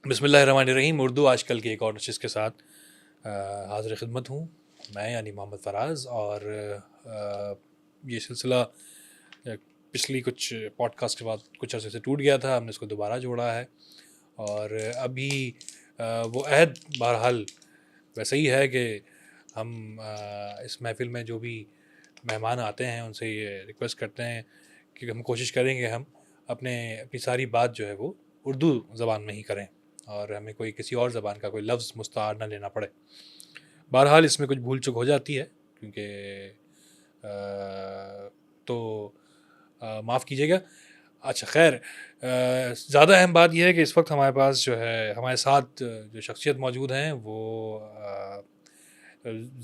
بسم اللہ الرحمن الرحیم. اردو آج کل کی ایک اور نشست کے ساتھ حاضر خدمت ہوں میں، یعنی محمد فراز. اور یہ سلسلہ پچھلی کچھ پوڈ کاسٹ کے بعد کچھ عرصے سے ٹوٹ گیا تھا. ہم نے اس کو دوبارہ جوڑا ہے، اور ابھی وہ عہد بہرحال ویسے ہی ہے کہ ہم اس محفل میں جو بھی مہمان آتے ہیں ان سے یہ ریکویسٹ کرتے ہیں کہ ہم کوشش کریں کہ ہم اپنی ساری بات جو ہے وہ اردو زبان میں ہی کریں، اور ہمیں کوئی کسی اور زبان کا کوئی لفظ مستعار نہ لینا پڑے. بہرحال اس میں کچھ بھول چک ہو جاتی ہے، کیونکہ تو معاف کیجیے گا. اچھا خیر، زیادہ اہم بات یہ ہے کہ اس وقت ہمارے پاس جو ہے ہمارے ساتھ جو شخصیت موجود ہیں وہ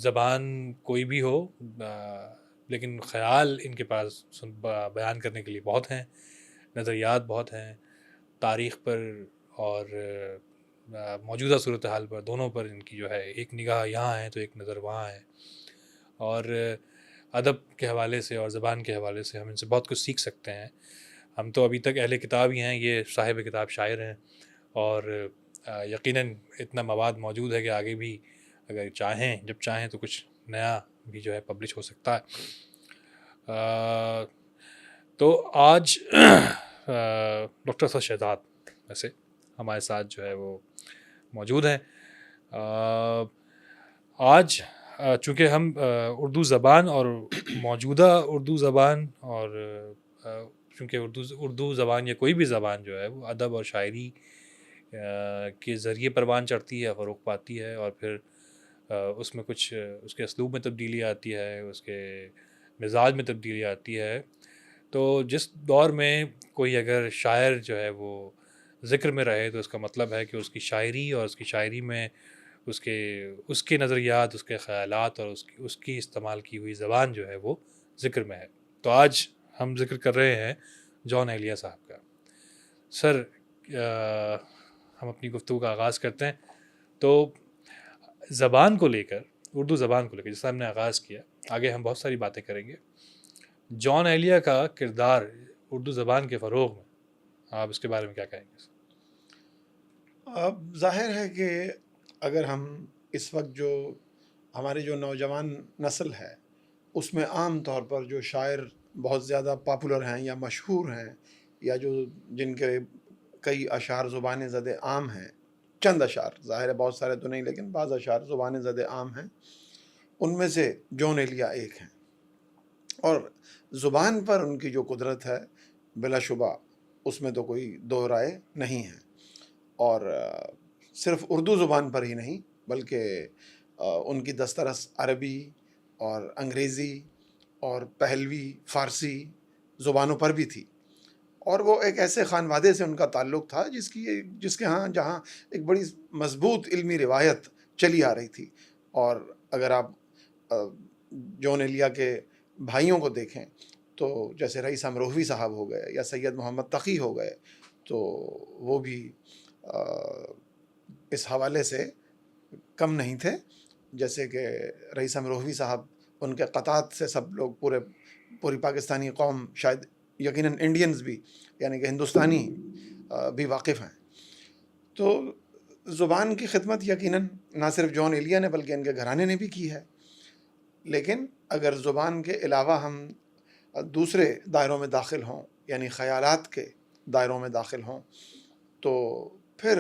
زبان کوئی بھی ہو، لیکن خیال ان کے پاس بیان کرنے کے لیے بہت ہیں، نظریات بہت ہیں، تاریخ پر اور موجودہ صورتحال پر، دونوں پر ان کی جو ہے ایک نگاہ یہاں ہے تو ایک نظر وہاں ہے. اور ادب کے حوالے سے اور زبان کے حوالے سے ہم ان سے بہت کچھ سیکھ سکتے ہیں. ہم تو ابھی تک اہل کتاب ہی ہیں، یہ صاحب کتاب شاعر ہیں، اور یقیناً اتنا مواد موجود ہے کہ آگے بھی اگر جب چاہیں تو کچھ نیا بھی جو ہے پبلش ہو سکتا ہے. تو آج ڈاکٹر اسد شہزاد ویسے ہمارے ساتھ جو ہے وہ موجود ہیں. آج چونکہ ہم اردو زبان اور موجودہ اردو زبان، اور چونکہ اردو زبان یا کوئی بھی زبان جو ہے وہ ادب اور شاعری کے ذریعے پروان چڑھتی ہے، فروغ پاتی ہے، اور پھر اس میں کچھ اس کے اسلوب میں تبدیلی آتی ہے، اس کے مزاج میں تبدیلی آتی ہے. تو جس دور میں کوئی اگر شاعر جو ہے وہ ذکر میں رہے تو اس کا مطلب ہے کہ اس کی شاعری اور اس کی شاعری میں اس کے نظریات، اس کے خیالات اور اس کی استعمال کی ہوئی زبان جو ہے وہ ذکر میں ہے. تو آج ہم ذکر کر رہے ہیں جان ایلیا صاحب کا. سر، ہم اپنی گفتگو کا آغاز کرتے ہیں. تو زبان کو لے کر، اردو زبان کو لے کر جیسا ہم نے آغاز کیا، آگے ہم بہت ساری باتیں کریں گے. جان ایلیا کا کردار اردو زبان کے فروغ میں آپ اس کے بارے میں کیا کہیں گے؟ اب ظاہر ہے کہ اگر ہم اس وقت جو ہماری جو نوجوان نسل ہے اس میں عام طور پر جو شاعر بہت زیادہ پاپولر ہیں یا مشہور ہیں، یا جن کے کئی اشعار زبان زد عام ہیں، چند اشعار، ظاہر ہے بہت سارے تو نہیں لیکن بعض اشعار زبان زد عام ہیں، ان میں سے جان ایلیا ایک ہیں. اور زبان پر ان کی جو قدرت ہے بلا شبہ اس میں تو کوئی دو رائے نہیں ہے. اور صرف اردو زبان پر ہی نہیں بلکہ ان کی دسترس عربی اور انگریزی اور پہلوی فارسی زبانوں پر بھی تھی. اور وہ ایک ایسے خانوادے سے ان کا تعلق تھا جس کے ہاں جہاں ایک بڑی مضبوط علمی روایت چلی آ رہی تھی. اور اگر آپ جان ایلیا کے بھائیوں کو دیکھیں تو جیسے رئیس امروہوی صاحب ہو گئے یا سید محمد تقی ہو گئے، تو وہ بھی اس حوالے سے کم نہیں تھے. جیسے کہ رئیس امروہوی صاحب، ان کے قطعات سے سب لوگ پوری پاکستانی قوم، شاید یقیناً انڈینز بھی، یعنی کہ ہندوستانی بھی واقف ہیں. تو زبان کی خدمت یقیناً نہ صرف جان ایلیا نے بلکہ ان کے گھرانے نے بھی کی ہے. لیکن اگر زبان کے علاوہ ہم دوسرے دائروں میں داخل ہوں، یعنی خیالات کے دائروں میں داخل ہوں، تو پھر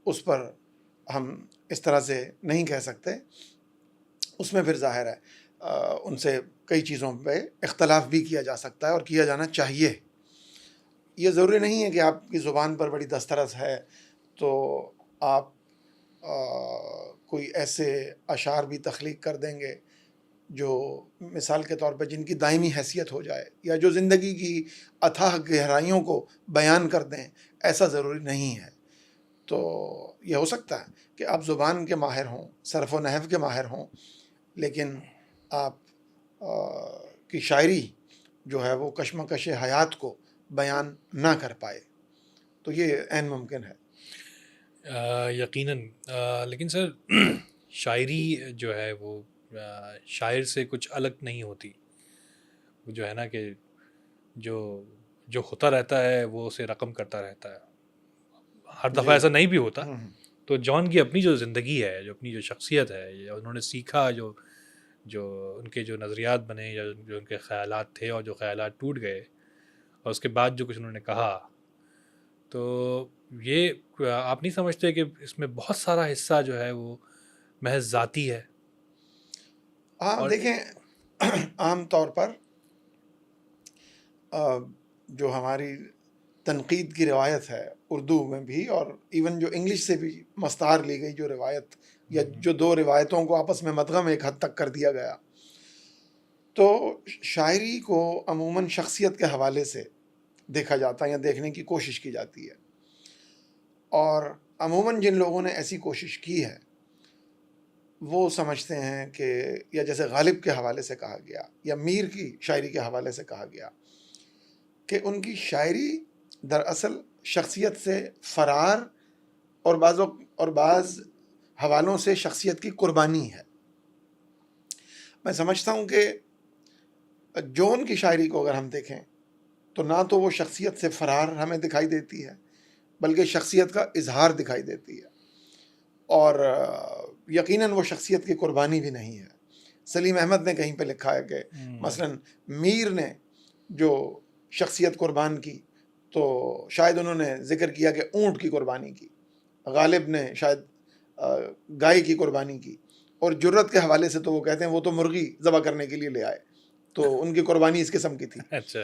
اس پر ہم اس طرح سے نہیں کہہ سکتے. اس میں پھر ظاہر ہے ان سے کئی چیزوں پہ اختلاف بھی کیا جا سکتا ہے اور کیا جانا چاہیے. یہ ضروری نہیں ہے کہ آپ کی زبان پر بڑی دسترس ہے تو آپ کوئی ایسے اشعار بھی تخلیق کر دیں گے جو مثال کے طور پہ جن کی دائمی حیثیت ہو جائے، یا جو زندگی کی اتھاہ گہرائیوں کو بیان کر دیں. ایسا ضروری نہیں ہے. تو یہ ہو سکتا ہے کہ آپ زبان کے ماہر ہوں، صرف و نحو کے ماہر ہوں، لیکن آپ کی شاعری جو ہے وہ کشمکش حیات کو بیان نہ کر پائے. تو یہ عین ممکن ہے. یقیناً. لیکن سر، شاعری جو ہے وہ شاعر سے کچھ الگ نہیں ہوتی. وہ جو ہے نا کہ جو ہوتا رہتا ہے وہ اسے رقم کرتا رہتا ہے. ہر دفعہ ایسا نہیں بھی ہوتا. ہوں، تو جان کی اپنی جو زندگی ہے، جو اپنی جو شخصیت ہے، یا انہوں نے سیکھا، جو ان کے جو نظریات بنے، یا جو ان کے خیالات تھے اور جو خیالات ٹوٹ گئے، اور اس کے بعد جو کچھ انہوں نے کہا، تو یہ آپ نہیں سمجھتے کہ اس میں بہت سارا حصہ جو ہے وہ محض ذاتی ہے؟ ہاں اور دیکھیں، عام طور پر جو ہماری تنقید کی روایت ہے اردو میں بھی، اور ایون جو انگلش سے بھی مستعار لی گئی جو روایت، یا جو دو روایتوں کو آپس میں مدغم ایک حد تک کر دیا گیا، تو شاعری کو عموماً شخصیت کے حوالے سے دیکھا جاتا ہے یا دیکھنے کی کوشش کی جاتی ہے. اور عموماً جن لوگوں نے ایسی کوشش کی ہے وہ سمجھتے ہیں کہ، یا جیسے غالب کے حوالے سے کہا گیا یا میر کی شاعری کے حوالے سے کہا گیا، کہ ان کی شاعری دراصل شخصیت سے فرار اور بعض حوالوں سے شخصیت کی قربانی ہے. میں سمجھتا ہوں کہ جون کی شاعری کو اگر ہم دیکھیں تو نہ تو وہ شخصیت سے فرار ہمیں دکھائی دیتی ہے، بلکہ شخصیت کا اظہار دکھائی دیتی ہے، اور یقیناً وہ شخصیت کی قربانی بھی نہیں ہے. سلیم احمد نے کہیں پہ لکھا ہے کہ مثلاً میر نے جو شخصیت قربان کی تو شاید انہوں نے ذکر کیا کہ اونٹ کی قربانی کی، غالب نے شاید گائے کی قربانی کی، اور جرت کے حوالے سے تو وہ کہتے ہیں وہ تو مرغی ذبح کرنے کے لیے لے آئے، تو ان کی قربانی اس قسم کی تھی. اچھا،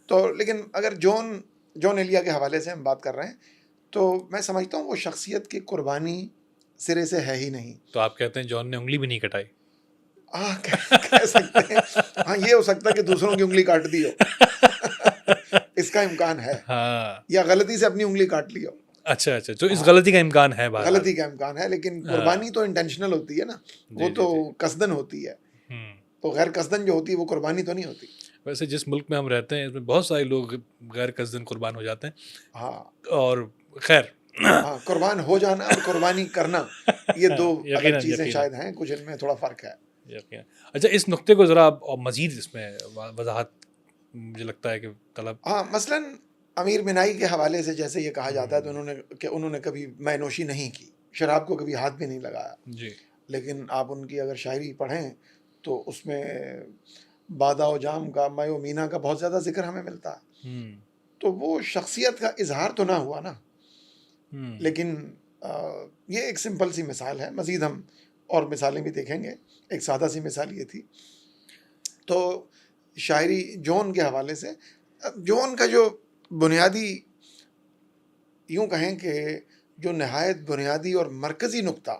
تو لیکن اگر جون ایلیا کے حوالے سے ہم بات کر رہے ہیں تو میں سمجھتا ہوں وہ شخصیت کی قربانی سرے سے ہے ہی نہیں. تو آپ کہتے ہیں جان نے انگلی بھی نہیں کٹائی؟ کہہ سکتے ہیں. ہاں، یہ ہو سکتا ہے کہ دوسروں کی انگلی کاٹ دی ہو. اس کا امکان ہے، ہاں. یا غلطی سے اپنی انگلی کاٹ لی ہو. اچھا، تو اس غلطی کا امکان ہے بہرحال. غلطی کا امکان ہے، لیکن قربانی تو انٹینشنل ہوتی ہے نا، وہ تو قصدن ہوتی ہے. تو غیر قصدن جو ہوتی ہے وہ قربانی تو نہیں ہوتی. ویسے جس ملک میں ہم رہتے ہیں اس میں بہت سارے لوگ غیر قصدن قربان ہو جاتے ہیں. ہاں، اور خیر، ہاں، قربان ہو جانا اور قربانی کرنا یہ دو الگ چیزیں یقیناً. شاید ہیں، کچھ ان میں تھوڑا فرق ہے. اچھا، اس نقطے کو ذرا اور مزید اس میں وضاحت مجھے لگتا ہے کہ طلب. ہاں، مثلاً امیر بنائی کے حوالے سے جیسے یہ کہا جاتا ہے تو انہوں نے کبھی مے نوشی نہیں کی، شراب کو کبھی ہاتھ بھی نہیں لگایا. جی. لیکن آپ ان کی اگر شاعری پڑھیں تو اس میں بادہ و جام کا، مے و مینا کا بہت زیادہ ذکر ہمیں ملتا ہے. تو وہ شخصیت کا اظہار تو نہ ہوا نا. لیکن یہ ایک سمپل سی مثال ہے، مزید ہم اور مثالیں بھی دیکھیں گے. ایک سادہ سی مثال یہ تھی. تو شاعری جون کے حوالے سے، جون کا جو بنیادی، یوں کہیں کہ جو نہایت بنیادی اور مرکزی نقطہ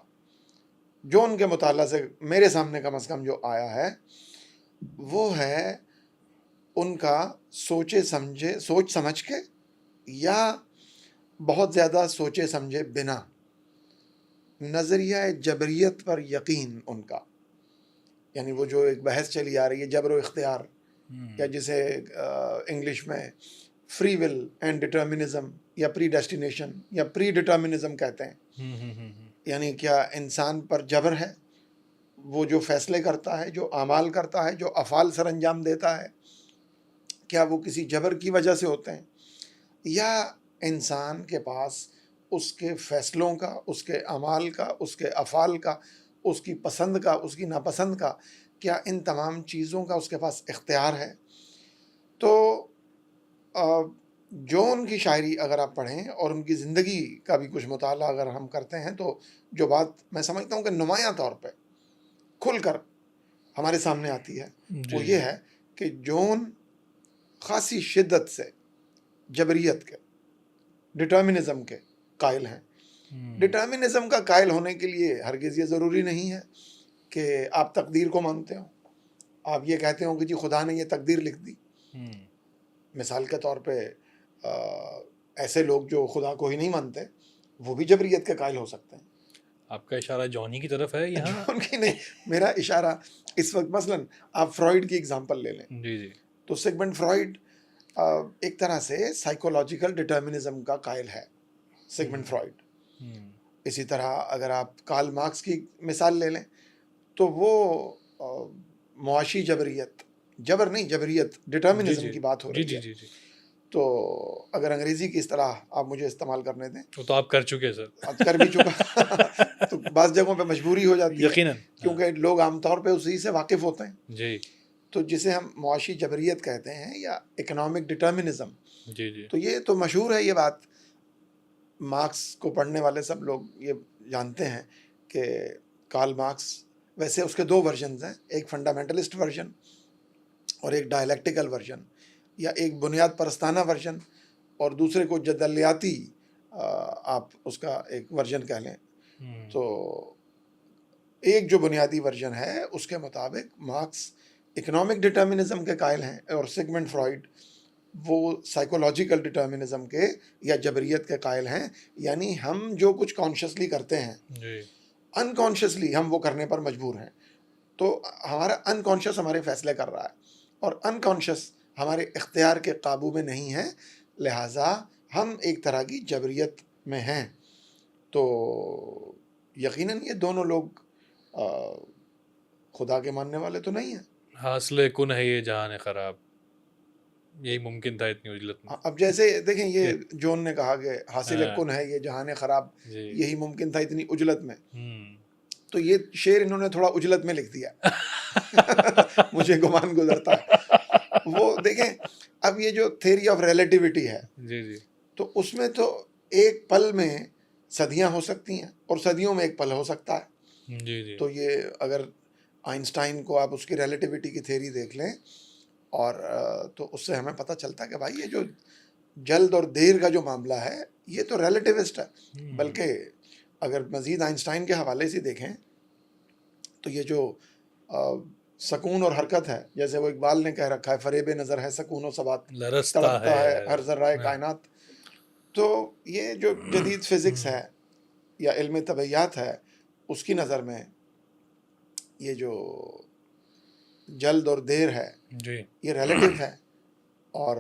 جون کے مطالعہ سے میرے سامنے کم از کم جو آیا ہے، وہ ہے ان کا سوچ سمجھ کے یا بہت زیادہ سوچے سمجھے بنا نظریہ جبریت پر یقین ان کا. یعنی وہ جو ایک بحث چلی آ رہی ہے جبر و اختیار، یا جسے انگلش میں فری ول اینڈ ڈٹرمنزم یا پری ڈیسٹینیشن یا پری ڈٹرمنزم کہتے ہیں. یعنی کیا انسان پر جبر ہے، وہ جو فیصلے کرتا ہے، جو اعمال کرتا ہے، جو افعال سر انجام دیتا ہے، کیا وہ کسی جبر کی وجہ سے ہوتے ہیں، یا انسان کے پاس اس کے فیصلوں کا، اس کے اعمال کا، اس کے افعال کا، اس کی پسند کا، اس کی ناپسند کا، کیا ان تمام چیزوں کا اس کے پاس اختیار ہے. تو جو ان کی شاعری اگر آپ پڑھیں اور ان کی زندگی کا بھی کچھ مطالعہ اگر ہم کرتے ہیں، تو جو بات میں سمجھتا ہوں کہ نمایاں طور پہ کھل کر ہمارے سامنے آتی ہے، وہ یہ ہے کہ جون خاصی شدت سے جبریت کے، ڈٹرمنزم کے قائل ہیں. ڈٹرمنزم کا قائل ہونے کے لیے ہرگز یہ ضروری نہیں ہے کہ آپ تقدیر کو مانتے ہو، آپ یہ کہتے ہو کہ جی خدا نے یہ تقدیر لکھ دی. مثال کے طور پہ ایسے لوگ جو خدا کو ہی نہیں مانتے وہ بھی جبریت کے قائل ہو سکتے ہیں. آپ کا اشارہ جونی کی طرف ہے یہاں؟ جون کی نہیں، میرا اشارہ اس وقت مثلاً آپ فرائیڈ کی اگزامپل لے لیں. جی. تو سیگمنڈ فرائیڈ ایک طرح سے سائیکولوجیکل ڈٹرمنزم کا قائل ہے، سیگمنڈ فرائیڈ. اسی طرح اگر آپ کارل مارکس کی مثال لے لیں تو وہ معاشی جبریت، جبر نہیں جبریت، ڈٹرمنزم کی بات ہو رہی ہے. تو اگر انگریزی کی اصطلاح آپ مجھے استعمال کرنے دیں، وہ تو آپ کر چکے سر. آج کر بھی چکا تو بعض جگہوں پہ مجبوری ہو جاتی ہے یقیناً. کیونکہ لوگ عام طور پہ اسی سے واقف ہوتے ہیں. جی تو جسے ہم معاشی جبریت کہتے ہیں یا اکنامک ڈٹرمنزم، جی جی. تو یہ تو مشہور ہے یہ بات. مارکس کو پڑھنے والے سب لوگ یہ جانتے ہیں کہ کارل مارکس، ویسے اس کے دو ورژنز ہیں، ایک فنڈامنٹلسٹ ورژن اور ایک ڈائلیکٹیکل ورژن، یا ایک بنیاد پرستانہ ورژن اور دوسرے کو جدلیاتی آپ اس کا ایک ورژن کہہ لیں. تو ایک جو بنیادی ورژن ہے اس کے مطابق مارکس اکنامک ڈٹرمنزم کے قائل ہیں، اور سگمنڈ فرائڈ وہ سائیکولوجیکل ڈٹرمنزم کے یا جبریت کے قائل ہیں. یعنی ہم جو کچھ کانشیسلی کرتے ہیں جی انکانشیسلی ہم وہ کرنے پر مجبور ہیں. تو ہمارا انکانشیس ہمارے فیصلے کر رہا ہے اور انکانشیس ہمارے اختیار کے قابو میں نہیں ہے، لہٰذا ہم ایک طرح کی جبریت میں ہیں. تو یقیناً یہ دونوں لوگ خدا کے ماننے والے تو نہیں ہیں. حاصل کن ہے یہ جہان خراب، یہی ممکن تھا اتنی اجلت میں. اب جیسے دیکھیں یہ جون نے کہا کہ حاصل ہاں. کن ہے یہ جہان خراب، جی. یہی ممکن تھا اتنی اجلت میں. ہوں. تو یہ شعر انہوں نے تھوڑا اجلت میں لکھ دیا مجھے گمان گزرتا ہے. وہ دیکھیں اب یہ جو تھیوری آف ریلیٹیوٹی ہے، جی جی. تو اس میں تو ایک پل میں صدیاں ہو سکتی ہیں اور صدیوں میں ایک پل ہو سکتا ہے. جی جی. تو یہ اگر آئنسٹائن کو آپ اس کی ریلیٹیوٹی کی تھیوری دیکھ لیں اور تو اس سے ہمیں پتہ چلتا ہے کہ بھائی یہ جو جلد اور دیر کا جو معاملہ ہے یہ تو ریلیٹیوسٹ ہے. بلکہ اگر مزید آئنسٹائن کے حوالے سے دیکھیں تو یہ جو سکون اور حرکت ہے، جیسے وہ اقبال نے کہہ رکھا ہے فریب نظر ہے سکون و ثبات، لرزتا تڑپتا ہے ہے ہر ذرہ کائنات. تو یہ جو جدید فزکس ہے یا علم طبیعیات ہے اس کی نظر میں یہ جو جلد اور دیر ہے جی. یہ ریلیٹیو ہے، اور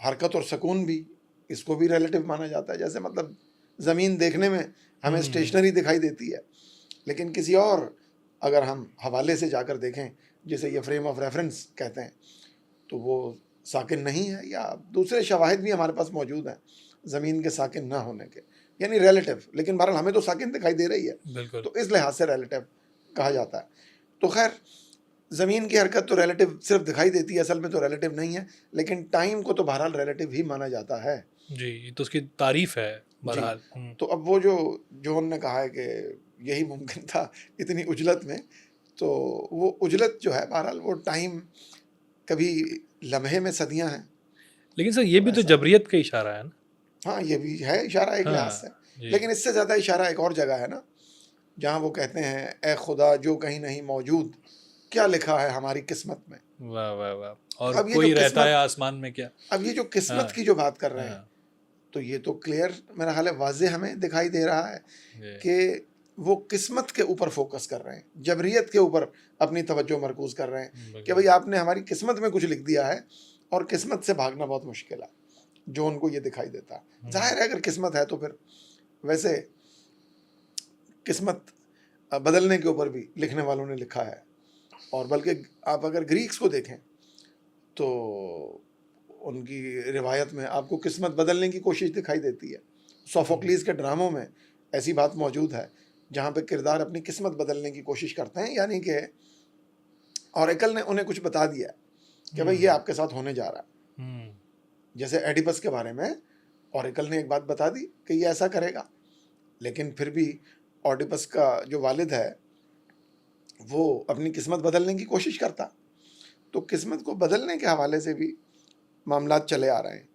حرکت اور سکون بھی اس کو بھی ریلیٹیو مانا جاتا ہے. جیسے مطلب زمین دیکھنے میں ہمیں اسٹیشنری دکھائی دیتی ہے، لیکن کسی اور اگر ہم حوالے سے جا کر دیکھیں جسے یہ فریم آف ریفرنس کہتے ہیں تو وہ ساکن نہیں ہے، یا دوسرے شواہد بھی ہمارے پاس موجود ہیں زمین کے ساکن نہ ہونے کے، یعنی ریلیٹیو. لیکن بہرحال ہمیں تو ساکن دکھائی دے رہی ہے، بالکل. تو اس لحاظ سے ریلیٹیو کہا جاتا ہے. تو خیر زمین کی حرکت تو ریلیٹیو صرف دکھائی دیتی ہے، اصل میں تو ریلیٹیو نہیں ہے، لیکن ٹائم کو تو بہرحال ریلیٹیو ہی مانا جاتا ہے. جی یہ تو اس کی تعریف ہے بہرحال. تو اب وہ جو جون نے کہا ہے کہ یہی ممکن تھا اتنی اجلت میں، تو وہ اجلت جو ہے بہرحال وہ ٹائم کبھی لمحے میں صدیاں ہیں. لیکن سر یہ بھی تو جبریت کا اشارہ ہے نا. ہاں یہ بھی ہے اشارہ ایک لحاظ سے، لیکن اس سے زیادہ اشارہ ایک اور جگہ ہے نا، جہاں وہ کہتے ہیں اے خدا جو کہیں نہیں موجود کیا لکھا ہے ہماری قسمت میں. واہ واہ واہ. اور اب یہ کوئی جو رہتا ہے آسمان میں کیا. اب یہ جو قسمت کی جو بات کر رہے ہیں تو یہ تو کلیئر میرا خیال ہے واضح ہمیں دکھائی دے رہا ہے کہ وہ قسمت کے اوپر فوکس کر رہے ہیں، جبریت کے اوپر اپنی توجہ مرکوز کر رہے ہیں کہ بھئی آپ نے ہماری قسمت میں کچھ لکھ دیا ہے اور قسمت سے بھاگنا بہت مشکل ہے. جو ان کو یہ دکھائی دیتا ہے، ظاہر ہے اگر قسمت ہے تو پھر ویسے قسمت بدلنے کے اوپر بھی لکھنے والوں نے لکھا ہے. اور بلکہ آپ اگر گریکس کو دیکھیں تو ان کی روایت میں آپ کو قسمت بدلنے کی کوشش دکھائی دیتی ہے. سوفوکلیز کے ڈراموں میں ایسی بات موجود ہے جہاں پہ کردار اپنی قسمت بدلنے کی کوشش کرتے ہیں، یعنی کہ اوریکل نے انہیں کچھ بتا دیا کہ بھئی یہ آپ کے ساتھ ہونے جا رہا ہے. جیسے ایڈیپس کے بارے میں اوریکل نے ایک بات بتا دی کہ یہ ایسا کرے گا، لیکن پھر بھی اوڈیپس کا جو والد ہے وہ اپنی قسمت بدلنے کی کوشش کرتا. تو قسمت کو بدلنے کے حوالے سے بھی معاملات چلے آ رہے ہیں.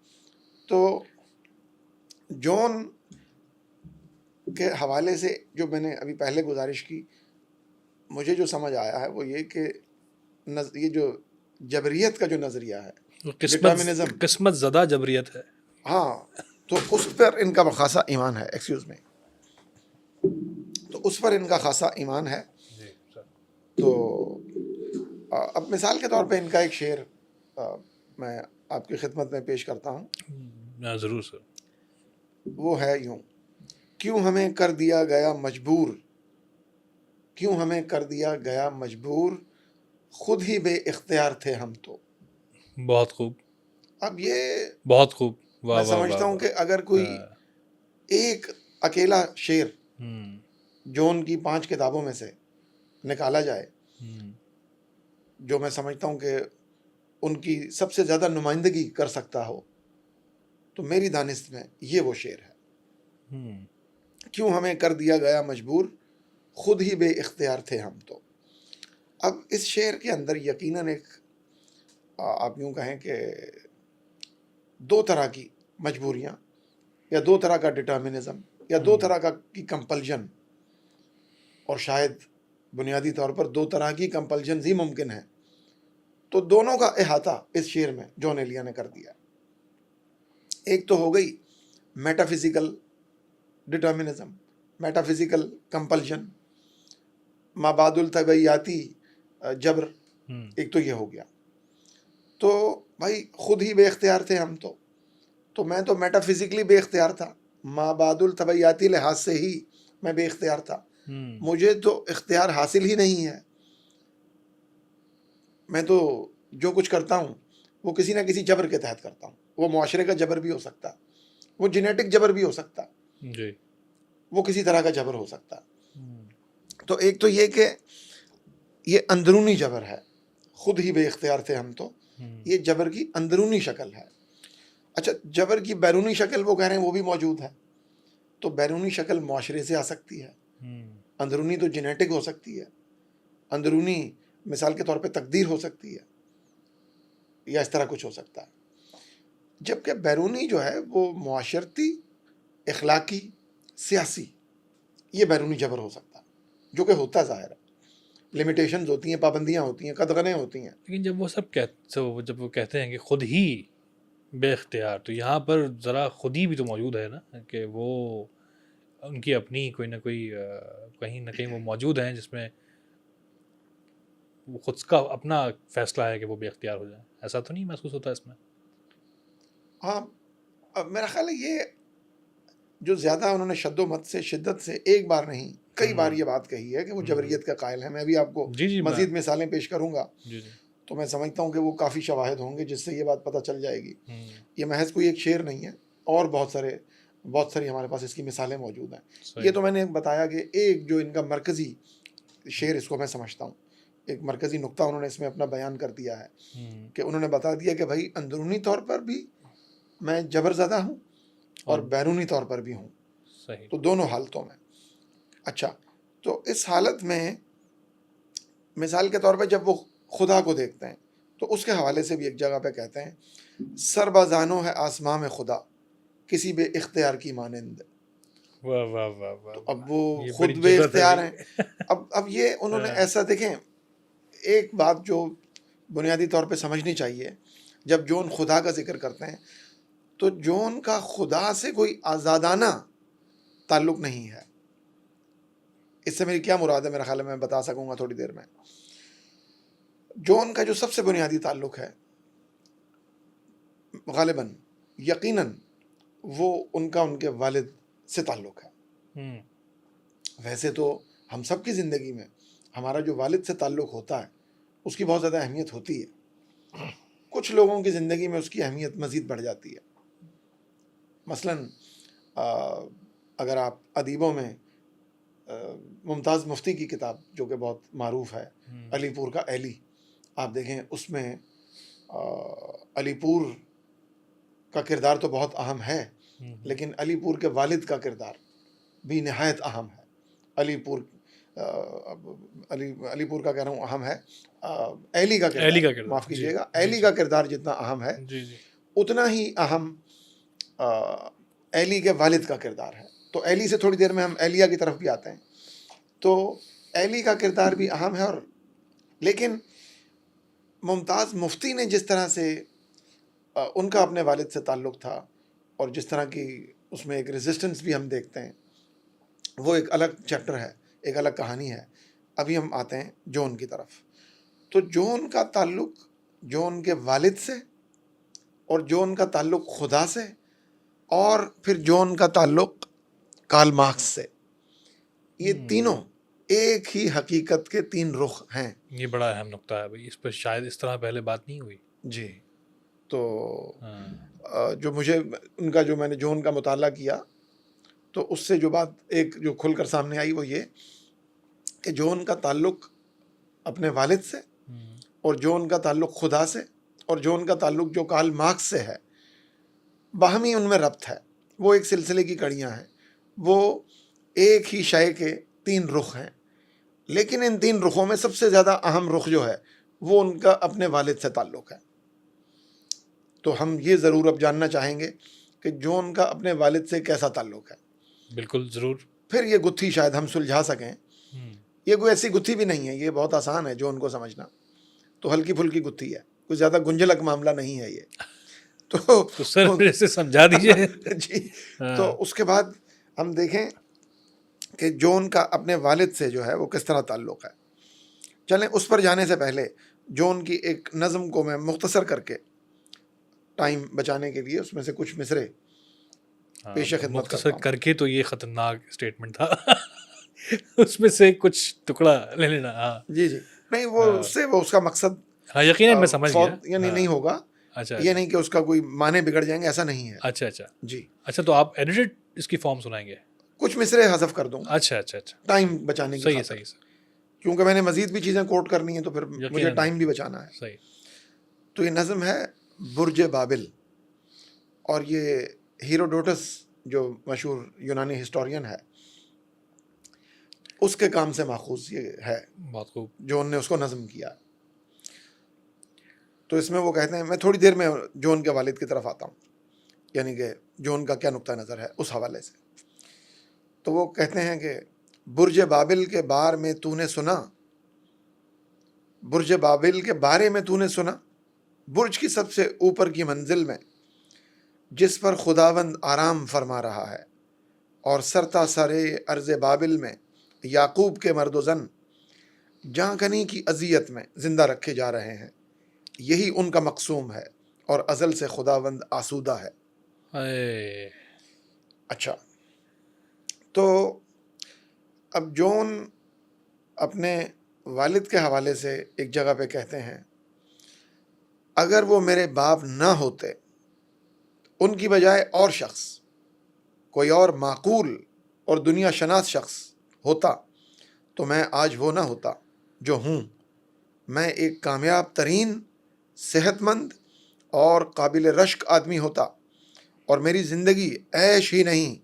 تو جون کے حوالے سے جو میں نے ابھی پہلے گزارش کی، مجھے جو سمجھ آیا ہے وہ یہ کہ یہ جو جبریت کا جو نظریہ ہے، قسمت زدہ جبریت ہے. ہاں تو اس پر ان کا خاصا ایمان ہے، تو اس پر ان کا خاصا ایمان ہے. تو اب مثال کے طور پہ ان کا ایک شعر میں آپ کی خدمت میں پیش کرتا ہوں. ضرور سر. وہ ہے یوں: کیوں ہمیں کر دیا گیا مجبور، کیوں ہمیں کر دیا گیا مجبور، خود ہی بے اختیار تھے ہم تو. بہت خوب. اب یہ بہت خوب. واہ میں واہ سمجھتا واہ ہوں کہ اگر کوئی ایک اکیلا شعر جو ان کی 5 کتابوں میں سے نکالا جائے، جو میں سمجھتا ہوں کہ ان کی سب سے زیادہ نمائندگی کر سکتا ہو، تو میری دانست میں یہ وہ شعر ہے. کیوں ہمیں کر دیا گیا مجبور، خود ہی بے اختیار تھے ہم تو. اب اس شعر کے اندر یقیناً ایک آپ یوں کہیں کہ 2 طرح کی مجبوریاں، یا 2 طرح کا ڈٹرمنزم، یا 2 طرح کی کمپلجن، اور شاید بنیادی طور پر 2 طرح کی کمپلجنز ہی ممکن ہیں. تو دونوں کا احاطہ اس شعر میں جون ایلیا نے کر دیا. ایک تو ہو گئی meta physical determinism, meta physical compulsion, مابعد الطبعیاتی جبر، ایک تو یہ ہو گیا. تو بھائی خود ہی بے اختیار تھے ہم تو میں تو میٹا فزیکلی بے اختیار تھا، مابعد الطبعیاتی لحاظ سے ہی میں بے اختیار تھا. مجھے تو اختیار حاصل ہی نہیں ہے. میں تو جو کچھ کرتا ہوں وہ کسی نہ کسی جبر کے تحت کرتا ہوں. وہ معاشرے کا جبر بھی ہو سکتا، وہ جینیٹک جبر بھی ہو سکتا، جی، وہ کسی طرح کا جبر ہو سکتا. تو ایک تو یہ کہ یہ اندرونی جبر ہے، خود ہی بے اختیار تھے ہم تو، یہ جبر کی اندرونی شکل ہے. اچھا، جبر کی بیرونی شکل وہ کہہ رہے ہیں وہ بھی موجود ہے. تو بیرونی شکل معاشرے سے آ سکتی ہے، اندرونی تو جینیٹک ہو سکتی ہے، اندرونی مثال کے طور پہ تقدیر ہو سکتی ہے، یا اس طرح کچھ ہو سکتا ہے. جبکہ بیرونی جو ہے وہ معاشرتی، اخلاقی، سیاسی، یہ بیرونی جبر ہو سکتا ہے، جو کہ ہوتا ظاہر ہے. لمیٹیشنز ہوتی ہیں، پابندیاں ہوتی ہیں، قدغنیں ہوتی ہیں. لیکن جب وہ جب وہ کہتے ہیں کہ خود ہی بے اختیار، تو یہاں پر ذرا خود ہی بھی تو موجود ہے نا، کہ وہ ان کی اپنی کوئی نہ کوئی کہیں نہ کہیں وہ موجود ہیں جس میں وہ خود کا اپنا فیصلہ ہے کہ وہ بے اختیار ہو جائیں. ایسا تو نہیں محسوس ہوتا اس میں؟ ہاں، اب میرا خیال ہے یہ جو زیادہ انہوں نے شد و مت سے، شدت سے ایک بار نہیں کئی بار یہ بات کہی ہے کہ وہ جبریت کا قائل ہے. میں بھی آپ کو جی مزید مثالیں پیش کروں گا، جی جی تو میں سمجھتا ہوں کہ وہ کافی شواہد ہوں گے جس سے یہ بات پتہ چل جائے گی. یہ محض کوئی ایک شعر نہیں ہے، اور بہت ساری ہمارے پاس اس کی مثالیں موجود ہیں. یہ تو میں نے بتایا کہ ایک جو ان کا مرکزی شعر، اس کو میں سمجھتا ہوں ایک مرکزی نقطہ انہوں نے اس میں اپنا بیان کر دیا ہے، کہ انہوں نے بتا دیا کہ بھائی اندرونی طور پر بھی میں جبر زدہ ہوں اور بیرونی طور پر بھی ہوں، تو دونوں حالتوں میں. اچھا، تو اس حالت میں مثال کے طور پہ جب وہ خدا کو دیکھتے ہیں تو اس کے حوالے سے بھی ایک جگہ پہ کہتے ہیں سر بازانو ہے آسماں میں خدا، کسی بے اختیار کی مانند. واہ واہ واہ واہ. تو اب وہ خود بے اختیار ہیں. اب یہ انہوں نے ایسا، دیکھیں ایک بات جو بنیادی طور پہ سمجھنی چاہیے، جب جون خدا کا ذکر کرتے ہیں تو جون کا خدا سے کوئی آزادانہ تعلق نہیں ہے. اس سے میری کیا مراد ہے میرا خیال ہے میں بتا سکوں گا تھوڑی دیر میں. جون کا جو سب سے بنیادی تعلق ہے غالباً یقیناً وہ ان کے والد سے تعلق ہے. ویسے تو ہم سب کی زندگی میں ہمارا جو والد سے تعلق ہوتا ہے اس کی بہت زیادہ اہمیت ہوتی ہے. کچھ لوگوں کی زندگی میں اس کی اہمیت مزید بڑھ جاتی ہے. مثلاً اگر آپ ادیبوں میں ممتاز مفتی کی کتاب جو کہ بہت معروف ہے، علی پور کا ایلی، آپ دیکھیں اس میں علی پور کا کردار تو بہت اہم ہے، لیکن علی پور کے والد کا کردار بھی نہایت اہم ہے. علی پور کا کہہ رہا ہوں اہم ہے، ایلی کا کردار، معاف کیجیے گا، ایلی کا کردار جتنا اہم ہے اتنا ہی اہم ایلی کے والد کا کردار ہے. تو ایلی سے تھوڑی دیر میں ہم ایلیہ کی طرف بھی آتے ہیں. تو ایلی کا کردار بھی اہم ہے، اور لیکن ممتاز مفتی نے جس طرح سے ان کا اپنے والد سے تعلق تھا، اور جس طرح کی اس میں ایک ریزسٹنس بھی ہم دیکھتے ہیں، وہ ایک الگ چیپٹر ہے، ایک الگ کہانی ہے. ابھی ہم آتے ہیں جون کی طرف. تو جون کا تعلق جون کے والد سے، اور جون کا تعلق خدا سے، اور پھر جون کا تعلق کارل مارکس سے، یہ تینوں ایک ہی حقیقت کے 3 رخ ہیں. یہ بڑا اہم نقطہ ہے بھائی، اس پہ شاید اس طرح پہلے بات نہیں ہوئی. جی، تو ہاں جو مجھے ان کا جو میں نے جون کا مطالعہ کیا تو اس سے جو بات ایک جو کھل کر سامنے آئی وہ یہ کہ جون کا تعلق اپنے والد سے اور جون کا تعلق خدا سے اور جون کا تعلق جو کارل مارکس سے ہے باہمی ان میں ربط ہے. وہ ایک سلسلے کی کڑیاں ہیں, وہ ایک ہی شے کے 3 رخ ہیں, لیکن ان 3 رخوں میں سب سے زیادہ اہم رخ جو ہے وہ ان کا اپنے والد سے تعلق ہے. تو ہم یہ ضرور اب جاننا چاہیں گے کہ جون کا اپنے والد سے کیسا تعلق ہے. بالکل ضرور. پھر یہ گتھی شاید ہم سلجھا سکیں. یہ کوئی ایسی گتھی بھی نہیں ہے, یہ بہت آسان ہے جون کو سمجھنا, تو ہلکی پھلکی گتھی ہے, کوئی زیادہ گنجلک معاملہ نہیں ہے یہ. تو سر پھر اسے سمجھا دیجیے. جی, تو اس کے بعد ہم دیکھیں کہ جون کا اپنے والد سے جو ہے وہ کس طرح تعلق ہے. چلیں اس پر جانے سے پہلے جون کی ایک نظم کو میں مختصر کر کے ٹائم بچانے کے لیے اس میں سے کچھ مصرے پیش خدمت مختصر کرتا ہوں. کر کے تو یہ خطرناک اسٹیٹمنٹ تھا. اس میں سے کچھ ٹکڑا لے لینا. ہاں جی جی, نہیں وہ اس سے وہ اس کا مقصد ہاں یقیناً میں سمجھ گیا. یعنی نہیں ہوگا. اچھا یہ نہیں کہ اس کا کوئی معنی بگڑ جائیں گے, ایسا نہیں ہے. اچھا اچھا جی اچھا, تو آپ ایڈیٹڈ اس کی فارم سنائیں گے؟ کچھ مصرے حذف کر دوں اچھا اچھا اچھا, ٹائم بچانے کی صحیح ہے خاطر, صحیح ہے کیونکہ میں نے مزید بھی چیزیں کوٹ کرنی ہیں تو پھر مجھے یقیناً ٹائم بھی بچانا ہے. صحیح. تو یہ نظم ہے برج بابل, اور یہ ہیروڈوٹس جو مشہور یونانی ہسٹورین ہے اس کے کام سے ماخوذ یہ ہے, بہت خوب. جون نے اس کو نظم کیا. تو اس میں وہ کہتے ہیں, میں تھوڑی دیر میں جون کے والد کی طرف آتا ہوں, یعنی کہ جون کا کیا نقطہ نظر ہے اس حوالے سے. تو وہ کہتے ہیں کہ برج بابل کے بار میں تو نے سنا, برج بابل کے بارے میں تو نے سنا, برج کی سب سے اوپر کی منزل میں جس پر خداوند آرام فرما رہا ہے, اور سرتا سرے ارض بابل میں یعقوب کے مرد و زن جاں کنی کی اذیت میں زندہ رکھے جا رہے ہیں, یہی ان کا مقسوم ہے اور ازل سے خداوند آسودہ ہے. اچھا, تو اب جون اپنے والد کے حوالے سے ایک جگہ پہ کہتے ہیں, اگر وہ میرے باپ نہ ہوتے, ان کی بجائے اور شخص, کوئی اور معقول اور دنیا شناس شخص ہوتا تو میں آج وہ نہ ہوتا جو ہوں. میں ایک کامیاب ترین, صحت مند اور قابل رشک آدمی ہوتا, اور میری زندگی عیش ہی نہیں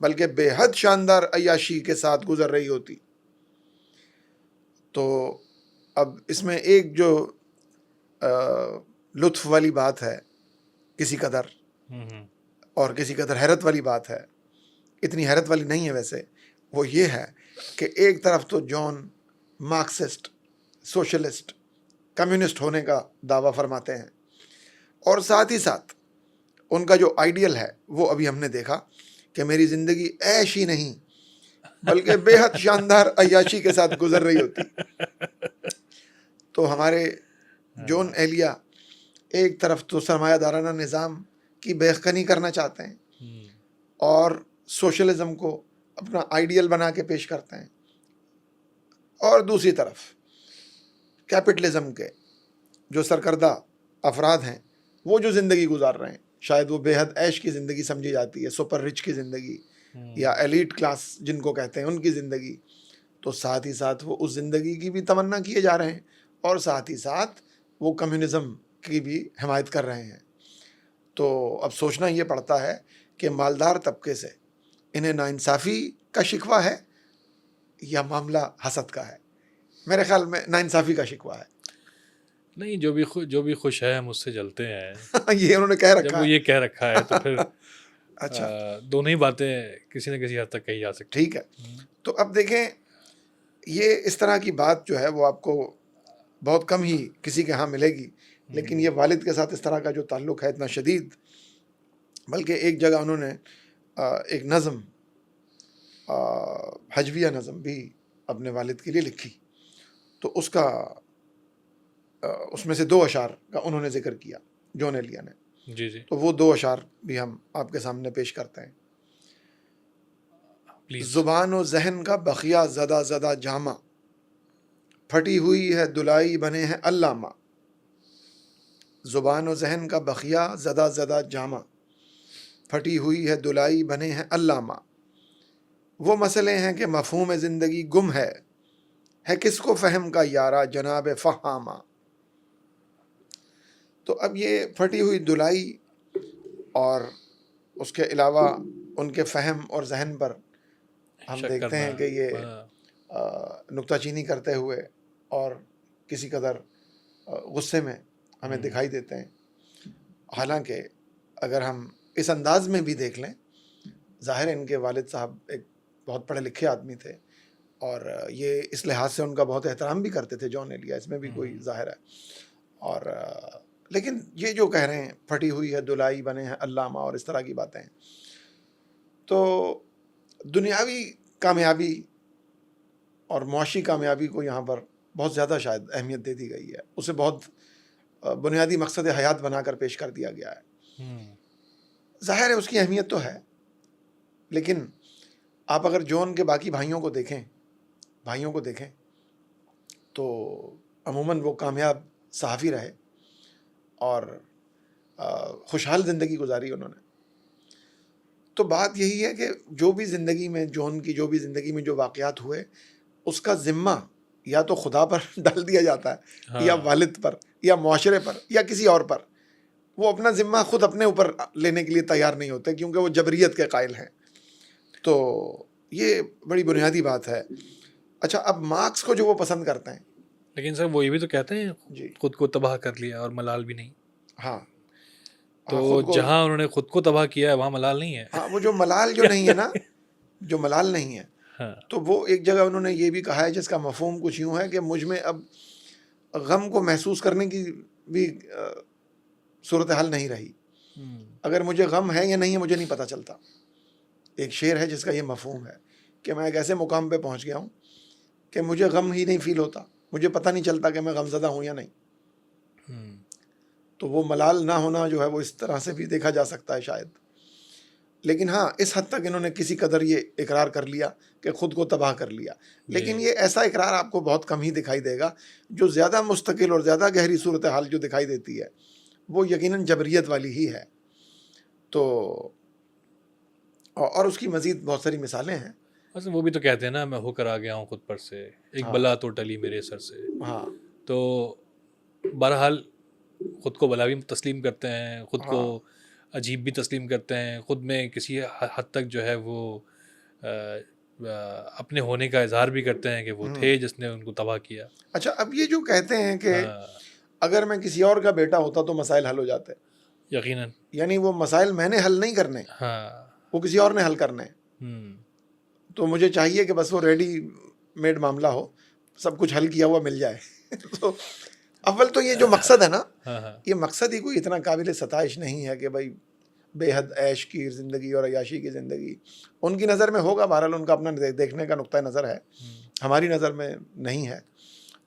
بلکہ بے حد شاندار عیاشی کے ساتھ گزر رہی ہوتی. تو اب اس میں ایک جو لطف والی بات ہے کسی قدر, اور کسی قدر حیرت والی بات ہے, اتنی حیرت والی نہیں ہے ویسے, وہ یہ ہے کہ ایک طرف تو جون مارکسسٹ, سوشلسٹ, کمیونسٹ ہونے کا دعویٰ فرماتے ہیں, اور ساتھ ہی ساتھ ان کا جو آئیڈیل ہے وہ ابھی ہم نے دیکھا کہ میری زندگی عیش ہی نہیں بلکہ بے حد شاندار عیاشی کے ساتھ گزر رہی ہوتی. تو ہمارے جون ایلیا ایک طرف تو سرمایہ دارانہ نظام کی بےخنی کرنا چاہتے ہیں اور سوشلزم کو اپنا آئیڈیل بنا کے پیش کرتے ہیں, اور دوسری طرف کیپٹلزم کے جو سرکردہ افراد ہیں وہ جو زندگی گزار رہے ہیں, شاید وہ بے حد عیش کی زندگی سمجھی جاتی ہے, سپر رچ کی زندگی یا ایلیٹ کلاس جن کو کہتے ہیں ان کی زندگی, تو ساتھ ہی ساتھ وہ اس زندگی کی بھی تمنا کیے جا رہے ہیں, اور ساتھ ہی ساتھ وہ کمیونزم کی بھی حمایت کر رہے ہیں. تو اب سوچنا یہ پڑتا ہے کہ مالدار طبقے سے انہیں ناانصافی کا شکوہ ہے یا معاملہ حسد کا ہے. میرے خیال میں ناانصافی کا شکوہ ہے. نہیں, جو بھی خوش ہے ہم اس سے جلتے ہیں. یہ انہوں نے کہہ رکھا جب وہ یہ کہہ رکھا ہے تو پھر اچھا, دونوں ہی باتیں کسی نہ کسی حد تک کہی جا سکتی. ٹھیک ہے. تو اب دیکھیں, یہ اس طرح کی بات جو ہے وہ آپ کو بہت کم ہی کسی کے ہاں ملے گی, لیکن یہ والد کے ساتھ اس طرح کا جو تعلق ہے اتنا شدید, بلکہ ایک جگہ انہوں نے ایک نظم, ہجویہ نظم بھی اپنے والد کے لیے لکھی, تو اس میں سے 2 اشعار کا انہوں نے ذکر کیا جون ایلیا نے. جی جی تو وہ 2 اشعار بھی ہم آپ کے سامنے پیش کرتے ہیں. پلیز. زبان و ذہن کا بخیا زدہ زدہ جامہ, پھٹی ہوئی ہے دلائی بنے ہیں علامہ. زبان و ذہن کا بخیا زدہ زدہ جامہ، پھٹی ہوئی ہے دلائی بنے ہیں علامہ، وہ مسئلے ہیں کہ مفہوم زندگی گم ہے کس کو فہم کا یارا جناب فہامہ۔ تو اب یہ پھٹی ہوئی دلائی اور اس کے علاوہ ان کے فہم اور ذہن پر ہم شک دیکھتے ہیں کرنا، کہ یہ ہاں، نکتہ چینی کرتے ہوئے اور کسی قدر غصے میں ہمیں دکھائی دیتے ہیں۔ حالانکہ اگر ہم اس انداز میں بھی دیکھ لیں، ظاہر ان کے والد صاحب ایک بہت پڑھے لکھے آدمی تھے اور یہ اس لحاظ سے ان کا بہت احترام بھی کرتے تھے جان ایلیا، اس میں بھی کوئی ظاہر ہے۔ اور لیکن یہ جو کہہ رہے ہیں پھٹی ہوئی ہے دلائی بنے ہیں علامہ اور اس طرح کی باتیں، تو دنیاوی کامیابی اور معاشی کامیابی کو یہاں پر بہت زیادہ شاید اہمیت دے دی گئی ہے، اسے بہت بنیادی مقصد حیات بنا کر پیش کر دیا گیا ہے۔ ظاہر ہے اس کی اہمیت تو ہے، لیکن آپ اگر جون کے باقی بھائیوں کو دیکھیں تو عموماً وہ کامیاب صحافی رہے اور خوشحال زندگی گزاری انہوں نے۔ تو بات یہی ہے کہ جو بھی زندگی میں جون کی جو بھی زندگی میں جو واقعات ہوئے، اس کا ذمہ یا تو خدا پر ڈال دیا جاتا ہے، یا والد پر، یا معاشرے پر، یا کسی اور پر۔ وہ اپنا ذمہ خود اپنے اوپر لینے کے لیے تیار نہیں ہوتے کیونکہ وہ جبریت کے قائل ہیں۔ تو یہ بڑی بنیادی بات ہے۔ اچھا، اب مارکس کو جو وہ پسند کرتے ہیں، لیکن سر وہ یہ بھی تو کہتے ہیں جی خود کو تباہ کر لیا اور ملال بھی نہیں۔ ہاں، تو خود کو، جہاں انہوں نے خود کو تباہ کیا ہے وہاں ملال نہیں ہے۔ ہاں، وہ جو ملال جو نہیں ہے نا، جو ملال نہیں ہے، ہاں، تو وہ ایک جگہ انہوں نے یہ بھی کہا ہے جس کا مفہوم کچھ یوں ہے کہ مجھ میں اب غم کو محسوس کرنے کی بھی صورتحال نہیں رہی۔ اگر مجھے غم ہے یا نہیں ہے مجھے نہیں پتہ چلتا۔ ایک شعر ہے جس کا یہ مفہوم ہے کہ میں ایک ایسے مقام پہ پہنچ گیا ہوں کہ مجھے غم ہی نہیں فیل ہوتا، مجھے پتہ نہیں چلتا کہ میں غم زدہ ہوں یا نہیں۔ تو وہ ملال نہ ہونا جو ہے وہ اس طرح سے بھی دیکھا جا سکتا ہے شاید۔ لیکن ہاں، اس حد تک انہوں نے کسی قدر یہ اقرار کر لیا کہ خود کو تباہ کر لیا۔ لیکن یہ ایسا اقرار آپ کو بہت کم ہی دکھائی دے گا۔ جو زیادہ مستقل اور زیادہ گہری صورتحال جو دکھائی دیتی ہے وہ یقیناً جبریت والی ہی ہے۔ تو اور اس کی مزید بہت ساری مثالیں ہیں۔ بس وہ بھی تو کہتے ہیں نا، میں ہو کر آ گیا ہوں خود پر سے، ایک بلا تو ٹلی میرے سر سے۔ ہاں، تو بہرحال خود کو بلا بھی تسلیم کرتے ہیں، خود کو عجیب بھی تسلیم کرتے ہیں، خود میں کسی حد تک جو ہے وہ اپنے ہونے کا اظہار بھی کرتے ہیں کہ وہ تھے جس نے ان کو تباہ کیا۔ اچھا، اب یہ جو کہتے ہیں کہ اگر میں کسی اور کا بیٹا ہوتا تو مسائل حل ہو جاتے، یقیناً، یعنی وہ مسائل میں نے حل نہیں کرنے، ہاں، وہ کسی اور نے حل کرنے، تو مجھے چاہیے کہ بس وہ ریڈی میڈ معاملہ ہو، سب کچھ حل کیا ہوا مل جائے۔ تو اول تو یہ جو مقصد ہے نا، یہ مقصد ہی کوئی اتنا قابل ستائش نہیں ہے کہ بھائی بے حد عیش کی زندگی اور عیاشی کی زندگی ان کی نظر میں ہوگا، بہرحال ان کا اپنا دیکھنے کا نقطہ نظر ہے، ہماری نظر میں نہیں ہے۔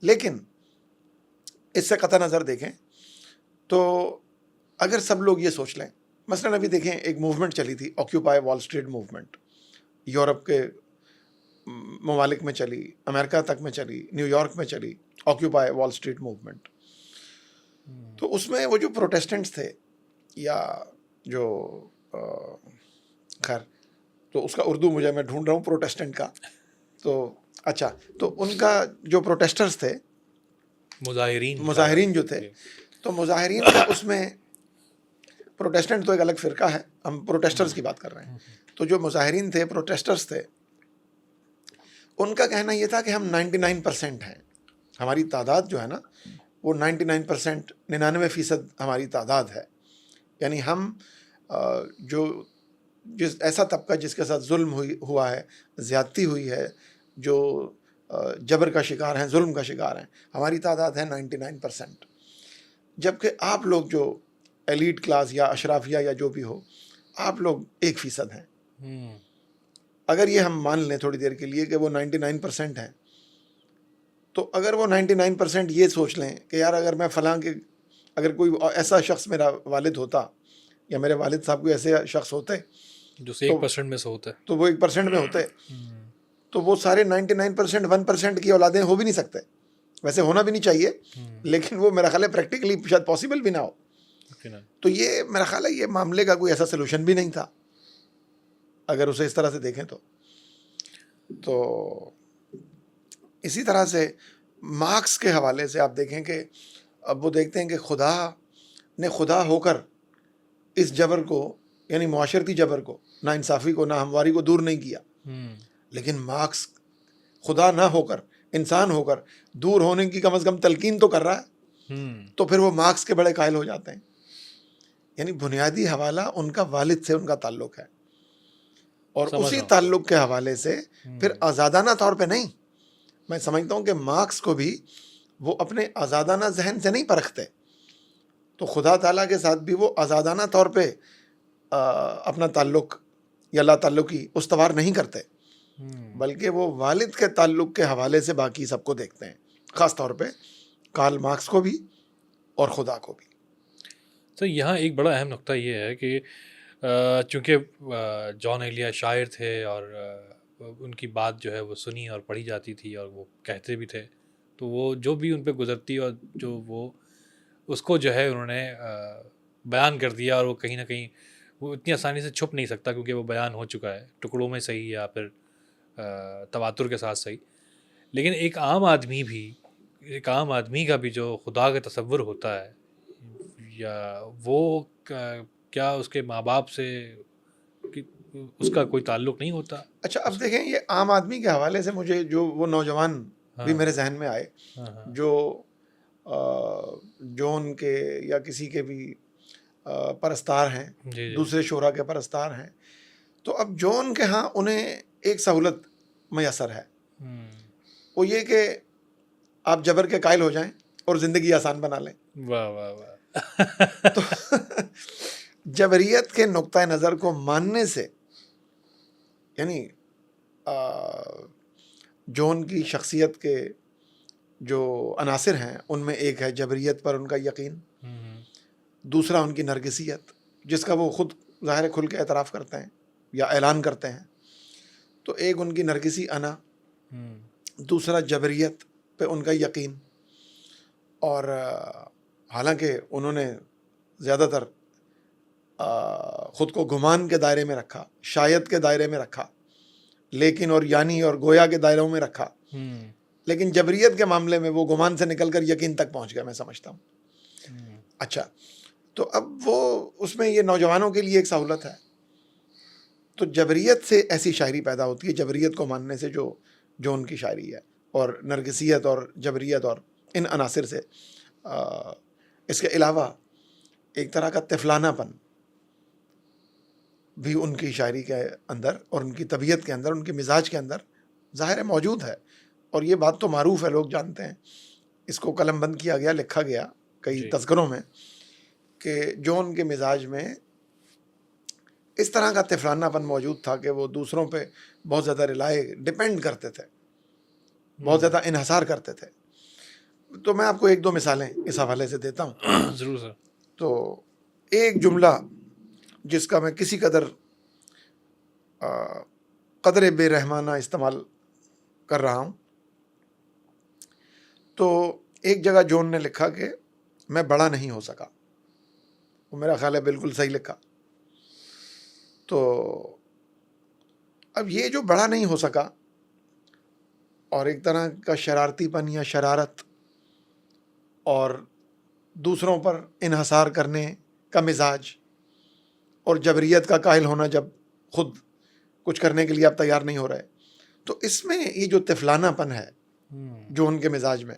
لیکن اس سے قطع نظر دیکھیں تو اگر سب لوگ یہ سوچ لیں، مثلاً ابھی دیکھیں ایک موومنٹ چلی تھی، آکیوپائی وال اسٹریٹ موومنٹ، یورپ کے ممالک میں چلی، امریکہ تک میں چلی، نیو یارک میں چلی، آکیوپائی وال اسٹریٹ موومنٹ۔ تو اس میں وہ جو پروٹیسٹنٹس تھے، یا جو خیر تو اس کا اردو میں ڈھونڈ رہا ہوں پروٹیسٹنٹ کا، تو اچھا، تو ان کا جو پروٹیسٹرز تھے، مظاہرین جو تھے، تو مظاہرین کا اس میں پروٹیسٹنٹ تو ایک الگ فرقہ ہے، ہم پروٹیسٹرز کی بات کر رہے ہیں۔ تو جو مظاہرین تھے، پروٹیسٹرز تھے، ان کا کہنا یہ تھا کہ ہم 99% ہیں، ہماری تعداد جو ہے نا وہ 99%، 99% ہماری تعداد ہے۔ یعنی ہم جس ایسا طبقہ جس کے ساتھ ظلم ہوا ہے، زیادتی ہوئی ہے، جو جبر کا شکار ہیں، ظلم کا شکار ہیں، ہماری تعداد ہے 99%۔ جبکہ آپ لوگ جو ایلیٹ کلاس یا اشرافیہ یا جو بھی ہو، آپ لوگ 1% ہیں۔ اگر یہ ہم مان لیں تھوڑی دیر کے لیے کہ وہ 99% ہیں، تو اگر وہ 99% یہ سوچ لیں کہ یار اگر میں فلاں کے، اگر کوئی ایسا شخص میرا والد ہوتا یا میرے والد صاحب کوئی ایسے شخص ہوتے جو 1% میں سے ہوتا ہے، تو وہ 1% میں ہوتے، تو وہ سارے 99% 1% کی اولادیں ہو بھی نہیں سکتے، ویسے ہونا بھی نہیں چاہیے، لیکن وہ میرا خیال ہے پریکٹیکلی شاید پاسبل بھی نہ ہو۔ یقیناً. تو یہ میرا خیال ہے یہ معاملے کا کوئی ایسا سلوشن بھی نہیں تھا اگر اسے اس طرح سے دیکھیں تو اسی طرح سے مارکس کے حوالے سے آپ دیکھیں کہ اب وہ دیکھتے ہیں کہ خدا نے خدا ہو کر اس جبر کو یعنی معاشرتی جبر کو، ناانصافی کو، ناہمواری کو دور نہیں کیا، لیکن مارکس خدا نہ ہو کر انسان ہو کر دور ہونے کی کم از کم تلقین تو کر رہا ہے. تو پھر وہ مارکس کے بڑے قائل ہو جاتے ہیں. یعنی بنیادی حوالہ ان کا والد سے ان کا تعلق ہے، اور اسی تعلق کے حوالے سے پھر آزادانہ طور پہ نہیں. میں سمجھتا ہوں کہ مارکس کو بھی وہ اپنے آزادانہ ذہن سے نہیں پرکھتے، تو خدا تعالیٰ کے ساتھ بھی وہ آزادانہ طور پہ اپنا تعلق یا لا تعلقی استوار نہیں کرتے، بلکہ وہ والد کے تعلق کے حوالے سے باقی سب کو دیکھتے ہیں، خاص طور پہ کارل مارکس کو بھی اور خدا کو بھی. تو یہاں ایک بڑا اہم نقطہ یہ ہے کہ چونکہ جان ایلیا شاعر تھے اور ان کی بات جو ہے وہ سنی اور پڑھی جاتی تھی اور وہ کہتے بھی تھے، تو وہ جو بھی ان پہ گزرتی اور جو وہ اس کو جو ہے انہوں نے بیان کر دیا، اور وہ کہیں نہ کہیں وہ اتنی آسانی سے چھپ نہیں سکتا کیونکہ وہ بیان ہو چکا ہے، ٹکڑوں میں صحیح یا پھر تواتر کے ساتھ صحیح. لیکن ایک عام آدمی کا بھی جو خدا کا تصور ہوتا ہے، یا وہ کیا اس کے ماں باپ سے اس کا کوئی تعلق نہیں ہوتا؟ اچھا اب دیکھیں، یہ عام آدمی کے حوالے سے مجھے جو وہ نوجوان بھی میرے ذہن میں آئے جو ان کے یا کسی کے بھی پرستار ہیں، دوسرے شعراء کے پرستار ہیں، تو اب جون کے ہاں انہیں ایک سہولت میسر ہے، وہ یہ کہ آپ جبر کے قائل ہو جائیں اور زندگی آسان بنا لیں. واہ واہ واہ. تو جبریت کے نقطۂ نظر کو ماننے سے، یعنی جون کی شخصیت کے جو عناصر ہیں ان میں ایک ہے جبریت پر ان کا یقین، دوسرا ان کی نرگسیت جس کا وہ خود ظاہر کھل کے اعتراف کرتے ہیں یا اعلان کرتے ہیں. تو ایک ان کی نرگسی انا، دوسرا جبریت پہ ان کا یقین. اور حالانکہ انہوں نے زیادہ تر خود کو گمان کے دائرے میں رکھا، شاید کے دائرے میں رکھا، لیکن اور یعنی اور گویا کے دائروں میں رکھا، لیکن جبریت کے معاملے میں وہ گمان سے نکل کر یقین تک پہنچ گئے، میں سمجھتا ہوں. اچھا، تو اب وہ اس میں یہ نوجوانوں کے لیے ایک سہولت ہے. تو جبریت سے ایسی شاعری پیدا ہوتی ہے، جبریت کو ماننے سے جو ان کی شاعری ہے، اور نرگسیت اور جبریت اور ان عناصر سے. اس کے علاوہ ایک طرح کا طفلانہ پن بھی ان کی شاعری کے اندر اور ان کی طبیعت کے اندر، ان کے مزاج کے اندر ظاہر موجود ہے. اور یہ بات تو معروف ہے، لوگ جانتے ہیں، اس کو قلم بند کیا گیا، لکھا گیا کئی تذکروں میں کہ جون کے مزاج میں اس طرح کا طفلانہ پن موجود تھا کہ وہ دوسروں پہ بہت زیادہ ڈیپینڈ کرتے تھے، بہت زیادہ انحصار کرتے تھے. تو میں آپ کو ایک دو مثالیں اس حوالے سے دیتا ہوں. ضرور سر. تو ایک جملہ جس کا میں کسی قدر بے رحمانہ استعمال کر رہا ہوں، تو ایک جگہ جون نے لکھا کہ میں بڑا نہیں ہو سکا. وہ میرا خیال ہے بالکل صحیح لکھا. تو اب یہ جو بڑا نہیں ہو سکا اور ایک طرح کا شرارتی پن یا شرارت اور دوسروں پر انحصار کرنے کا مزاج اور جبریت کا قائل ہونا جب خود کچھ کرنے کے لیے آپ تیار نہیں ہو رہے، تو اس میں یہ جو طفلانہ پن ہے جو ان کے مزاج میں،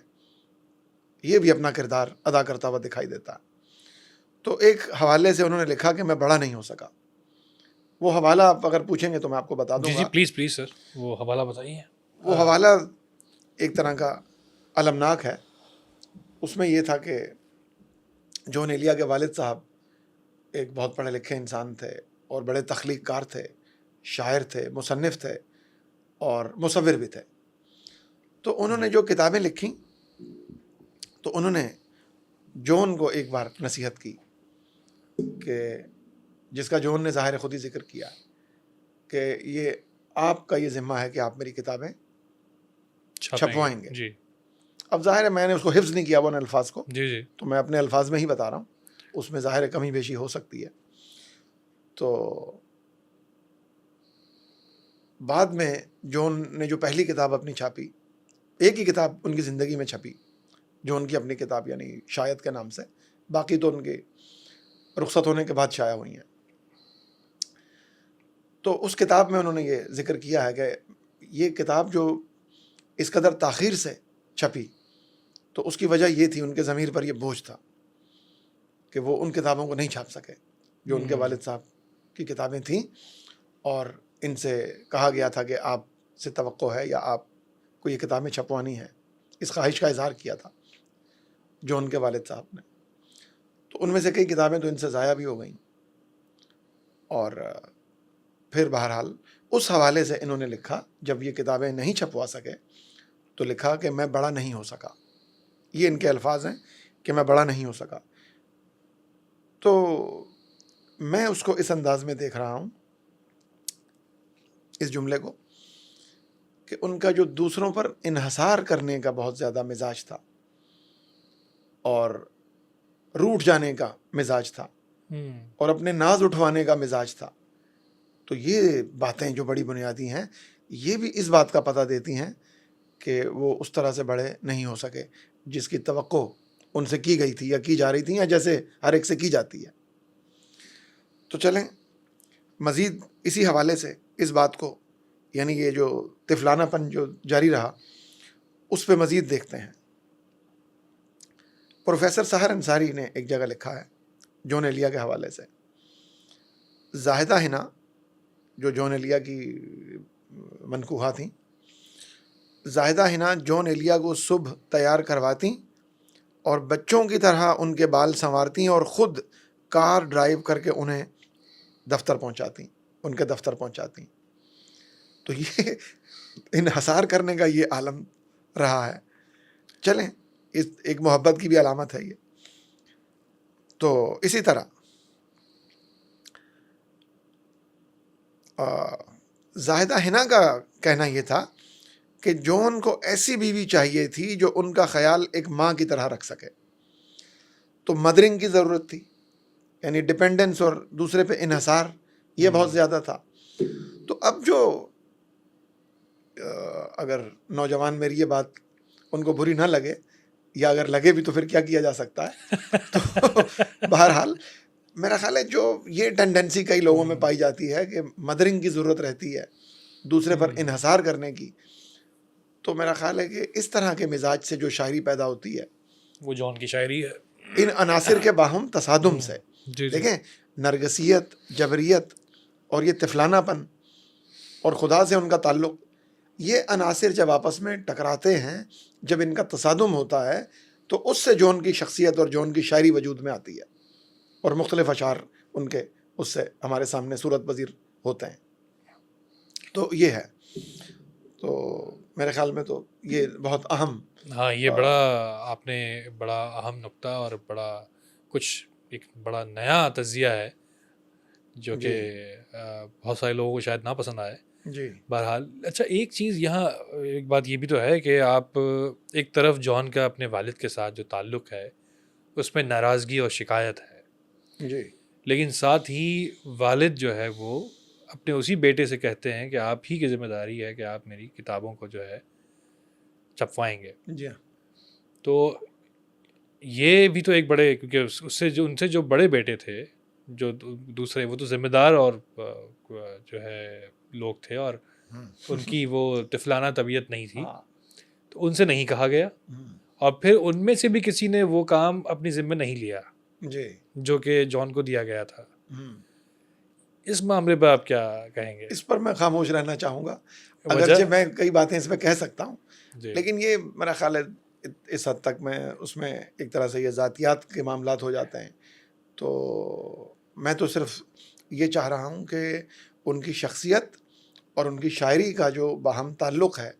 یہ بھی اپنا کردار ادا کرتا ہوا دکھائی دیتا. تو ایک حوالے سے انہوں نے لکھا کہ میں بڑا نہیں ہو سکا. وہ حوالہ آپ اگر پوچھیں گے تو میں آپ کو بتا دوں گا. جی پلیز سر، وہ حوالہ بتائیے. وہ حوالہ ایک طرح کا المناک ہے. اس میں یہ تھا کہ جون ایلیا کے والد صاحب ایک بہت پڑھے لکھے انسان تھے اور بڑے تخلیق کار تھے، شاعر تھے، مصنف تھے اور مصور بھی تھے. تو انہوں نے جو کتابیں لکھیں تو انہوں نے جون کو ایک بار نصیحت کی کہ جس کا جون نے ظاہر خود ہی ذکر کیا کہ یہ آپ کا یہ ذمہ ہے کہ آپ میری کتابیں چھپوائیں گے. جی. اب ظاہر ہے میں نے اس کو حفظ نہیں کیا وہ ان الفاظ کو، جی تو میں اپنے الفاظ میں ہی بتا رہا ہوں. اس میں ظاہر کمی بیشی ہو سکتی ہے. تو بعد میں جون نے جو پہلی کتاب اپنی چھاپی، ایک ہی کتاب ان کی زندگی میں چھپی جون کی اپنی کتاب، یعنی شاید کے نام سے، باقی تو ان کے رخصت ہونے کے بعد شائع ہوئی ہیں. تو اس کتاب میں انہوں نے یہ ذکر کیا ہے کہ یہ کتاب جو اس قدر تاخیر سے چھپی تو اس کی وجہ یہ تھی، ان کے ضمیر پر یہ بوجھ تھا کہ وہ ان کتابوں کو نہیں چھاپ سکے جو ان کے والد صاحب کی کتابیں تھیں، اور ان سے کہا گیا تھا کہ آپ سے توقع ہے یا آپ کو یہ کتابیں چھپوانی ہیں. اس خواہش کا اظہار کیا تھا جو ان کے والد صاحب نے. تو ان میں سے کئی کتابیں تو ان سے ضائع بھی ہو گئیں، اور پھر بہرحال اس حوالے سے انہوں نے لکھا، جب یہ کتابیں نہیں چھپوا سکے تو لکھا کہ میں بڑا نہیں ہو سکا. یہ ان کے الفاظ ہیں کہ میں بڑا نہیں ہو سکا. تو میں اس کو اس انداز میں دیکھ رہا ہوں، اس جملے کو، کہ ان کا جو دوسروں پر انحصار کرنے کا بہت زیادہ مزاج تھا اور روٹھ جانے کا مزاج تھا اور اپنے ناز اٹھوانے کا مزاج تھا. تو یہ باتیں جو بڑی بنیادی ہیں، یہ بھی اس بات کا پتہ دیتی ہیں کہ وہ اس طرح سے بڑے نہیں ہو سکے جس کی توقع ان سے کی گئی تھی یا کی جا رہی تھی، یا جیسے ہر ایک سے کی جاتی ہے. تو چلیں مزید اسی حوالے سے اس بات کو، یعنی یہ جو طفلانہ پن جو جاری رہا، اس پہ مزید دیکھتے ہیں. پروفیسر سحر انصاری نے ایک جگہ لکھا ہے جون ایلیا کے حوالے سے. زاہدہ حنا جو جون ایلیا کی منکوحہ تھیں، زاہدہ حنا جون ایلیا کو صبح تیار کرواتی اور بچوں کی طرح ان کے بال سنوارتی اور خود کار ڈرائیو کر کے انہیں دفتر پہنچاتی، ان کے دفتر پہنچاتی. تو یہ انحصار کرنے کا یہ عالم رہا ہے. چلیں اس ایک محبت کی بھی علامت ہے یہ. تو اسی طرح زاہدہ حنا کا کہنا یہ تھا کہ جون کو ایسی بیوی چاہیے تھی جو ان کا خیال ایک ماں کی طرح رکھ سکے. تو مدرنگ کی ضرورت تھی، یعنی ڈپینڈنس اور دوسرے پہ انحصار یہ بہت زیادہ تھا. تو اب جو اگر نوجوان میری یہ بات ان کو بری نہ لگے، یا اگر لگے بھی تو پھر کیا کیا جا سکتا ہے. تو بہرحال میرا خیال ہے جو یہ ٹینڈنسی کئی لوگوں میں پائی جاتی ہے کہ مدرنگ کی ضرورت رہتی ہے دوسرے پر انحصار کرنے کی، تو میرا خیال ہے کہ اس طرح کے مزاج سے جو شاعری پیدا ہوتی ہے وہ جون کی شاعری ہے، ان عناصر کے باہم تصادم سے. دیکھیں نرگسیت، جبریت اور یہ طفلانہ پن اور خدا سے ان کا تعلق، یہ عناصر جب آپس میں ٹکراتے ہیں، جب ان کا تصادم ہوتا ہے تو اس سے جون کی شخصیت اور جون کی شاعری وجود میں آتی ہے، اور مختلف اشعار ان کے اس سے ہمارے سامنے صورت پذیر ہوتے ہیں. تو یہ ہے. تو میرے خیال میں تو یہ بہت اہم، ہاں یہ بڑا آپ نے بڑا اہم نقطہ اور بڑا کچھ ایک بڑا نیا تجزیہ ہے جو کہ بہت سارے لوگوں کو شاید نہ پسند آئے. جی بہرحال اچھا ایک چیز یہاں، ایک بات یہ بھی تو ہے کہ آپ ایک طرف جون کا اپنے والد کے ساتھ جو تعلق ہے اس میں ناراضگی اور شکایت ہے، جی لیکن ساتھ ہی والد جو ہے وہ اپنے اسی بیٹے سے کہتے ہیں کہ آپ ہی کی ذمہ داری ہے کہ آپ میری کتابوں کو جو ہے چھپوائیں گے. جی تو یہ بھی تو ایک بڑے، کیونکہ اس سے جو ان سے جو بڑے بیٹے تھے جو دوسرے، وہ تو ذمہ دار اور جو ہے لوگ تھے، اور ان کی وہ طفلانہ طبیعت نہیں تھی، تو ان سے نہیں کہا گیا، اور پھر ان میں سے بھی کسی نے وہ کام اپنی ذمہ نہیں لیا جی جو کہ جون کو دیا گیا تھا. اس معاملے پہ آپ کیا کہیں گے؟ اس پر میں خاموش رہنا چاہوں گا، وجہ؟ اگرچہ میں کئی باتیں اس میں کہہ سکتا ہوں، جی. لیکن یہ میرا خیال ہے اس حد تک میں اس میں ایک طرح سے یہ ذاتیات کے معاملات ہو جاتے ہیں. تو میں تو صرف یہ چاہ رہا ہوں کہ ان کی شخصیت اور ان کی شاعری کا جو باہم تعلق ہے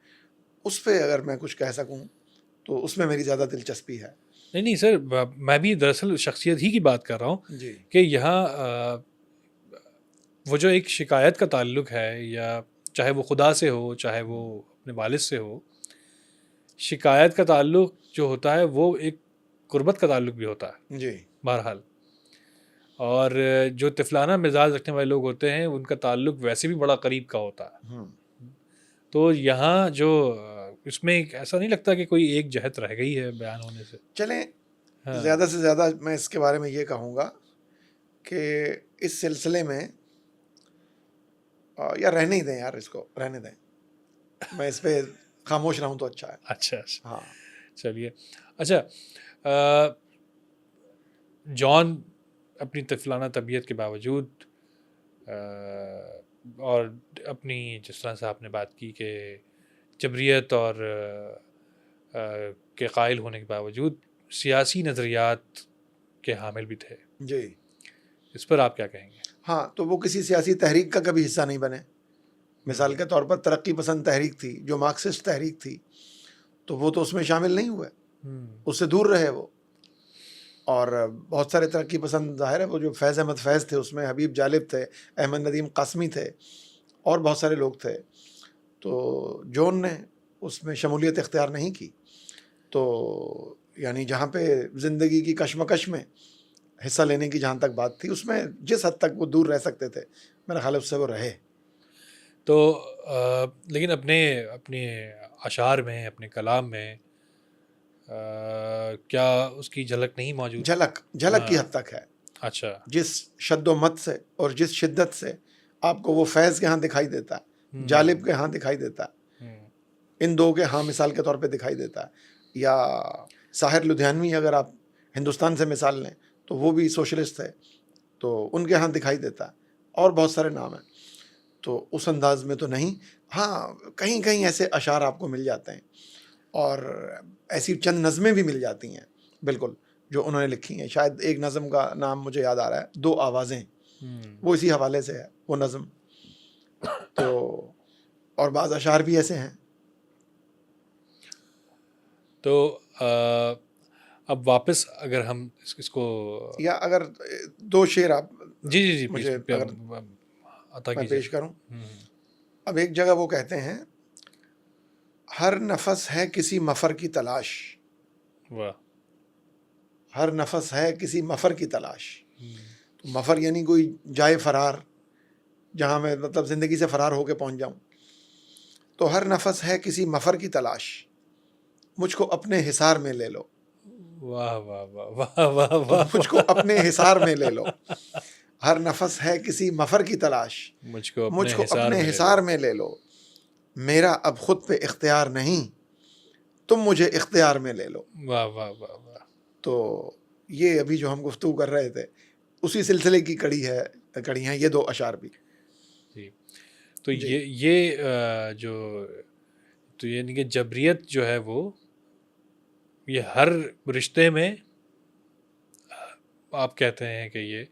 اس پہ اگر میں کچھ کہہ سکوں تو اس میں میری زیادہ دلچسپی ہے. نہیں سر، میں بھی دراصل شخصیت ہی کی بات کر رہا ہوں جی کہ یہاں وہ جو ایک شکایت کا تعلق ہے، یا چاہے وہ خدا سے ہو چاہے وہ اپنے والد سے ہو، شکایت کا تعلق جو ہوتا ہے وہ ایک قربت کا تعلق بھی ہوتا ہے جی بہرحال. اور جو طفلانہ مزاج رکھنے والے لوگ ہوتے ہیں ان کا تعلق ویسے بھی بڑا قریب کا ہوتا ہے. ہوں. تو یہاں جو اس میں ایسا نہیں لگتا کہ کوئی ایک جہت رہ گئی ہے بیان ہونے سے. چلیں ہاں زیادہ سے زیادہ میں اس کے بارے میں یہ کہوں گا کہ اس سلسلے میں یا رہنے ہی دیں یار، اس کو رہنے دیں، میں اس پہ خاموش رہوں تو اچھا ہے. اچھا اچھا ہاں. چلیے. اچھا جان اپنی طفلانہ طبیعت کے باوجود اور اپنی جس طرح سے آپ نے بات کی کہ جبریت اور کے قائل ہونے کے باوجود سیاسی نظریات کے حامل بھی تھے. جی. اس پر آپ کیا کہیں گے؟ ہاں، تو وہ کسی سیاسی تحریک کا کبھی حصہ نہیں بنے. مثال کے طور پر ترقی پسند تحریک تھی جو مارکسسٹ تحریک تھی، تو وہ تو اس میں شامل نہیں ہوئے، اس سے دور رہے وہ. اور بہت سارے ترقی پسند ظاہر ہے وہ جو فیض احمد فیض تھے، اس میں حبیب جالب تھے، احمد ندیم قاسمی تھے، اور بہت سارے لوگ تھے. تو جون نے اس میں شمولیت اختیار نہیں کی. تو یعنی جہاں پہ زندگی کی کشمکش میں حصہ لینے کی جہاں تک بات تھی، اس میں جس حد تک وہ دور رہ سکتے تھے میرا خیال ہے اس سے وہ رہے. تو لیکن اپنے اشعار میں، اپنے کلام میں کیا اس کی جھلک نہیں موجود؟ جھلک کی حد تک ہے. اچھا. جس شد و مت سے اور جس شدت سے آپ کو وہ فیض کے ہاں دکھائی دیتا ہے، جالب کے ہاں دکھائی دیتا ہے، ان دو کے ہاں مثال کے طور پہ دکھائی دیتا ہے. یا ساحر لدھیانوی اگر آپ ہندوستان سے مثال لیں تو وہ بھی سوشلسٹ تھے، تو ان کے ہاں دکھائی دیتا ہے. اور بہت سارے نام ہیں. تو اس انداز میں تو نہیں. ہاں کہیں کہیں ایسے اشعار آپ کو مل جاتے ہیں، اور ایسی چند نظمیں بھی مل جاتی ہیں بالکل جو انہوں نے لکھی ہیں. شاید ایک نظم کا نام مجھے یاد آ رہا ہے، دو آوازیں، وہ اسی حوالے سے ہے وہ نظم. تو اور بعض اشعار بھی ایسے ہیں. تو اب واپس اگر ہم اس کو یا اگر دو شعر آپ جی مجھے اگر عطا میں کیجیے. پیش کروں. اب ایک جگہ وہ کہتے ہیں، ہر نفس ہے کسی مفر کی تلاش. واہ. ہر نفس ہے کسی مفر کی تلاش. تو مفر یعنی کوئی جائے فرار، جہاں میں مطلب زندگی سے فرار ہو کے پہنچ جاؤں. تو ہر نفس ہے کسی مفر کی تلاش، مجھ کو اپنے حصار میں لے لو. واہ واہ واہ واہ واہ واہ. مجھ کو اپنے حصار میں لے لو. ہر نفس ہے کسی مفر کی تلاش، مجھ کو اپنے حصار میں لے لو. میرا اب خود پہ اختیار نہیں، تم مجھے اختیار میں لے لو. واہ واہ واہ واہ. تو یہ ابھی جو ہم گفتگو کر رہے تھے اسی سلسلے کی کڑی ہیں یہ دو اشعار بھی. جی. تو یہ جو تو یعنی کہ جبریت جو ہے وہ یہ ہر رشتے میں آپ کہتے ہیں کہ یہ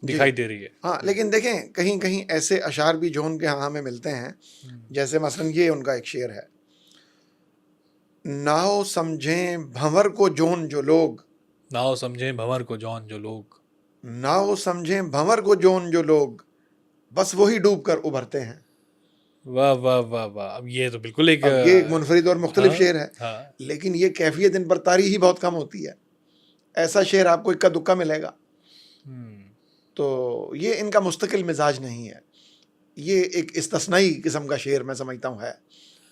دکھائی دے رہی ہے. ہاں لیکن دیکھیں کہیں کہیں ایسے اشعار بھی جو ان کے ہاں ہمیں ملتے ہیں، جیسے مثلا یہ ان کا ایک شعر ہے، ناؤ سمجھیں بھنور کو جون جو لوگ، ناؤ سمجھیں بھنور کو جون جو لوگ، ناؤ سمجھیں بھنور کو جون جو لوگ، بس وہی ڈوب کر ابھرتے ہیں. واہ واہ واہ واہ. اب یہ تو بالکل ایک اب یہ ایک منفرد اور مختلف شعر ہے، ہاں. لیکن یہ کیفیت ان پر طاری ہی بہت کم ہوتی ہے. ایسا شعر آپ کو اکا دکا ملے گا. تو یہ ان کا مستقل مزاج نہیں ہے، یہ ایک استثنائی قسم کا شعر میں سمجھتا ہوں ہے.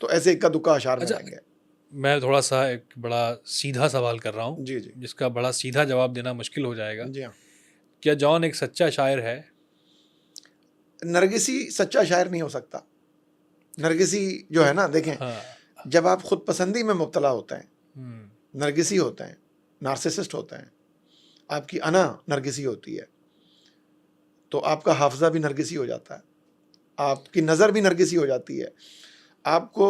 تو ایسے اکا دکا اشعار ملیں گے. میں تھوڑا سا ایک بڑا سیدھا سوال کر رہا ہوں، جی جس کا بڑا سیدھا جواب دینا مشکل ہو جائے گا. جی ہاں. کیا جان ایک سچا شاعر ہے؟ نرگسی سچا شاعر نہیں ہو سکتا. نرگسی جو ہے نا، دیکھیں جب آپ خود پسندی میں مبتلا ہوتے ہیں، نرگسی ہوتے ہیں، نارسسسٹ ہوتے ہیں، آپ کی انا نرگسی ہوتی ہے، تو آپ کا حافظہ بھی نرگسی ہو جاتا ہے، آپ کی نظر بھی نرگسی ہو جاتی ہے. آپ کو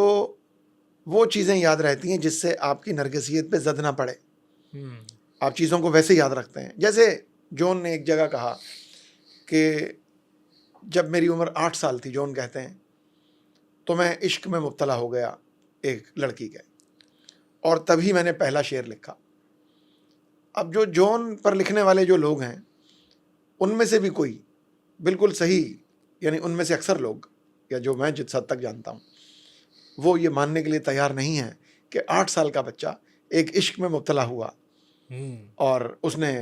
وہ چیزیں یاد رہتی ہیں جس سے آپ کی نرگسیت پہ زد نہ پڑے. آپ چیزوں کو ویسے یاد رکھتے ہیں. جیسے جون نے ایک جگہ کہا کہ جب میری عمر 8 سال تھی، جون کہتے ہیں، تو میں عشق میں مبتلا ہو گیا ایک لڑکی کے، اور تبھی میں نے پہلا شعر لکھا. اب جو جون پر لکھنے والے جو لوگ ہیں ان میں سے بھی کوئی بالکل صحیح، یعنی ان میں سے اکثر لوگ، یا جو میں جس حد تک جانتا ہوں، وہ یہ ماننے کے لیے تیار نہیں ہے کہ 8 سال کا بچہ ایک عشق میں مبتلا ہوا اور اس نے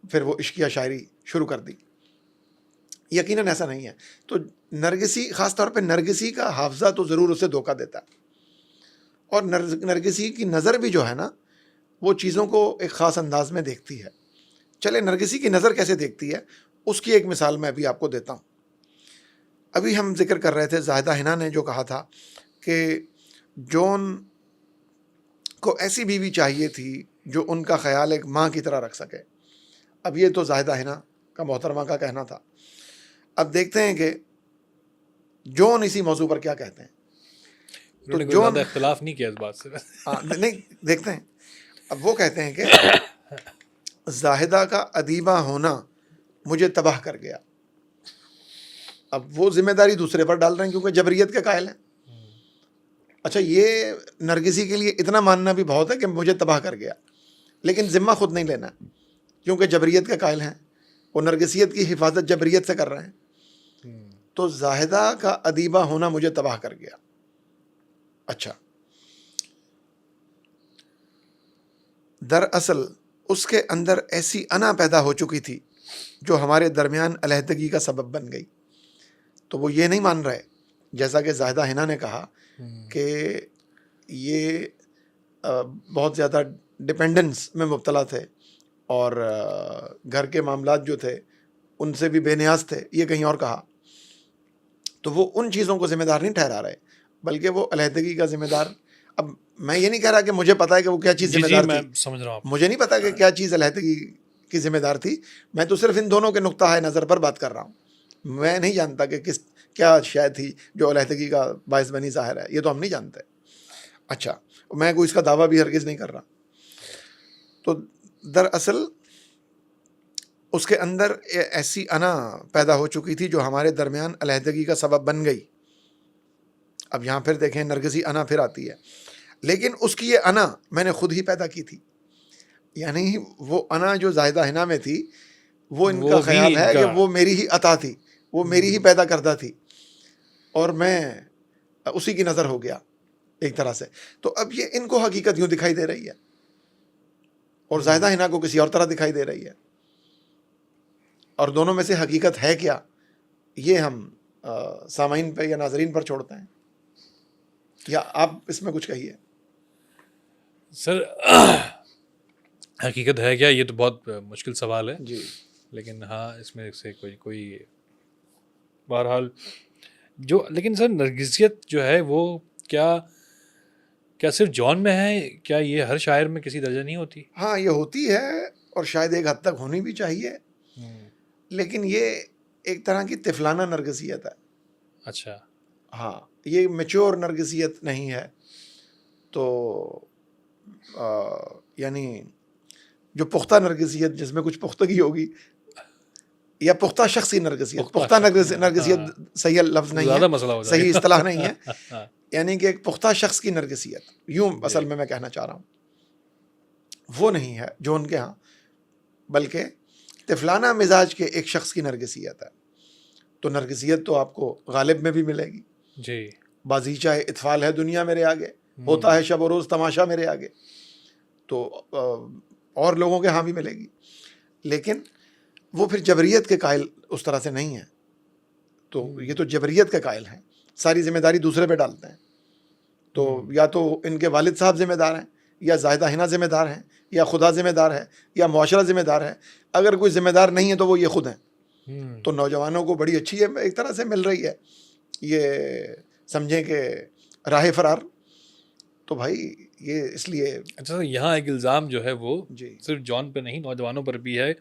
پھر وہ عشقیہ شاعری شروع کر دی. یقیناً ایسا نہیں ہے. تو نرگسی، خاص طور پہ نرگسی کا حافظہ تو ضرور اسے دھوکہ دیتا ہے، اور نرگسی کی نظر بھی جو ہے نا وہ چیزوں کو ایک خاص انداز میں دیکھتی ہے. چلے نرگسی کی نظر کیسے دیکھتی ہے اس کی ایک مثال میں ابھی آپ کو دیتا ہوں. ابھی ہم ذکر کر رہے تھے زاہدہ حنا نے جو کہا تھا کہ جون کو ایسی بیوی چاہیے تھی جو ان کا خیال ایک ماں کی طرح رکھ سکے. اب یہ تو زاہدہ حنا کا، محترمہ کا کہنا تھا. اب دیکھتے ہیں کہ جون اسی موضوع پر کیا کہتے ہیں. انہوں نے کوئی زیادہ اختلاف نہیں کیا اس بات سے. نہیں، دیکھتے ہیں. اب وہ کہتے ہیں کہ زاہدہ کا ادیبہ ہونا مجھے تباہ کر گیا. اب وہ ذمہ داری دوسرے پر ڈال رہے ہیں کیونکہ جبریت کے قائل ہیں. اچھا، یہ نرگسی کے لیے اتنا ماننا بھی بہت ہے کہ مجھے تباہ کر گیا، لیکن ذمہ خود نہیں لینا کیونکہ جبریت کے قائل ہیں. وہ نرگسیت کی حفاظت جبریت سے کر رہے ہیں. تو زاہدہ کا ادیبہ ہونا مجھے تباہ کر گیا. اچھا، دراصل اس کے اندر ایسی انا پیدا ہو چکی تھی جو ہمارے درمیان علیحدگی کا سبب بن گئی. تو وہ یہ نہیں مان رہے، جیسا کہ زاہدہ حنا نے کہا کہ یہ بہت زیادہ ڈپینڈنس میں مبتلا تھے اور گھر کے معاملات جو تھے ان سے بھی بے نیاز تھے. یہ کہیں اور کہا. تو وہ ان چیزوں کو ذمہ دار نہیں ٹھہرا رہے بلکہ وہ علیحدگی کا ذمہ دار. اب میں یہ نہیں کہہ رہا کہ مجھے پتا ہے کہ وہ کیا چیز ذمہ دار میں تھی، سمجھ رہا ہوں. مجھے نہیں پتا کہ کیا چیز علیحدگی کی ذمہ دار تھی. میں تو صرف ان دونوں کے نقطہ نظر پر بات کر رہا ہوں. میں نہیں جانتا کہ کیا شے تھی جو علیحدگی کا باعث بنی. ظاہر ہے یہ تو ہم نہیں جانتے. اچھا، میں کوئی اس کا دعویٰ بھی ہرگز نہیں کر رہا. تو دراصل اس کے اندر ایسی انا پیدا ہو چکی تھی جو ہمارے درمیان علیحدگی کا سبب بن گئی. اب یہاں پھر دیکھیں نرگسی انا پھر آتی ہے، لیکن اس کی یہ انا میں نے خود ہی پیدا کی تھی. یعنی وہ انا جو زاہدہ حنا میں تھی وہ ان کا خیال ہے کہ وہ میری ہی عطا تھی، وہ میری ہی پیدا کردہ تھی اور میں اسی کی نظر ہو گیا ایک طرح سے. تو اب یہ ان کو حقیقت یوں دکھائی دے رہی ہے اور زاہدہ حنا کو کسی اور طرح دکھائی دے رہی ہے. اور دونوں میں سے حقیقت ہے کیا، یہ ہم سامعین پہ یا ناظرین پر چھوڑتے ہیں. یا آپ اس میں کچھ کہیے. سر حقیقت ہے کیا، یہ تو بہت مشکل سوال ہے جی. لیکن ہاں اس میں سے کوئی بہرحال جو، لیکن سر نرگسیت جو ہے وہ کیا صرف جون میں ہے؟ کیا یہ ہر شاعر میں کسی درجہ نہیں ہوتی؟ ہاں، یہ ہوتی ہے اور شاید ایک حد تک ہونی بھی چاہیے، لیکن یہ ایک طرح کی طفلانہ نرگسیت ہے. اچھا. ہاں، یہ میچور نرگسیت نہیں ہے. تو یعنی جو پختہ نرگسیت جس میں کچھ پختگی ہوگی، یا پختہ شخصی نرگسیت. پختہ نرگسیت صحیح لفظ نہیں زیادہ مسئلہ ہو ہے، جائے صحیح اصطلاح نہیں ہے. یعنی کہ ایک پختہ شخص کی نرگسیت، یوں اصل میں کہنا چاہ رہا ہوں، وہ نہیں ہے جو ان کے ہاں، بلکہ طفلانہ مزاج کے ایک شخص کی نرگسیت ہے. تو نرگسیت تو آپ کو غالب میں بھی ملے گی. جی. بازیچہ اطفال ہے دنیا میرے آگے، ہوتا ہے شب و روز تماشا میرے آگے. تو اور لوگوں کے ہاں بھی ملے گی، لیکن وہ پھر جبریت کے قائل اس طرح سے نہیں ہے. تو یہ تو جبریت کے قائل ہیں، ساری ذمہ داری دوسرے پہ ڈالتے ہیں. تو یا تو ان کے والد صاحب ذمہ دار ہیں، یا زاہدہ حنا ذمہ دار ہیں، یا خدا ذمہ دار ہے، یا معاشرہ ذمہ دار ہے. اگر کوئی ذمہ دار نہیں ہے تو وہ یہ خود ہیں. تو نوجوانوں کو بڑی اچھی ایک طرح سے مل رہی ہے، یہ سمجھیں کہ راہ فرار. تو بھائی یہ اس لیے اچھا، یہاں ایک الزام جو ہے وہ جی صرف جان پہ نہیں، نوجوانوں پر بھی ہے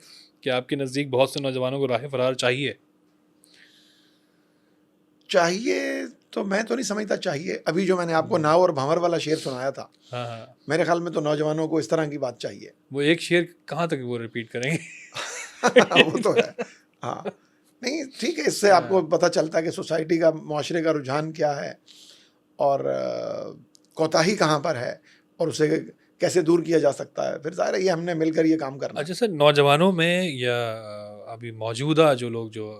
کہ آپ کے نزدیک بہت سے نوجوانوں کو راہ فرار چاہیے. تو میں تو نہیں سمجھتا چاہیے. ابھی جو میں نے آپ کو ناؤ اور بھنور والا شعر سنایا تھا، میرے خیال میں تو نوجوانوں کو اس طرح کی بات چاہیے. وہ ایک شعر کہاں تک وہ ریپیٹ کریں گے؟ وہ تو ہے. ہاں نہیں ٹھیک ہے، اس سے آپ کو پتہ چلتا ہے کہ سوسائٹی کا، معاشرے کا رجحان کیا ہے اور کوتاہی کہاں پر ہے اور اسے کیسے دور کیا جا سکتا ہے. پھر ظاہر ہے یہ ہم نے مل کر یہ کام کرنا. اچھا سر، نوجوانوں میں یا ابھی موجودہ جو لوگ جو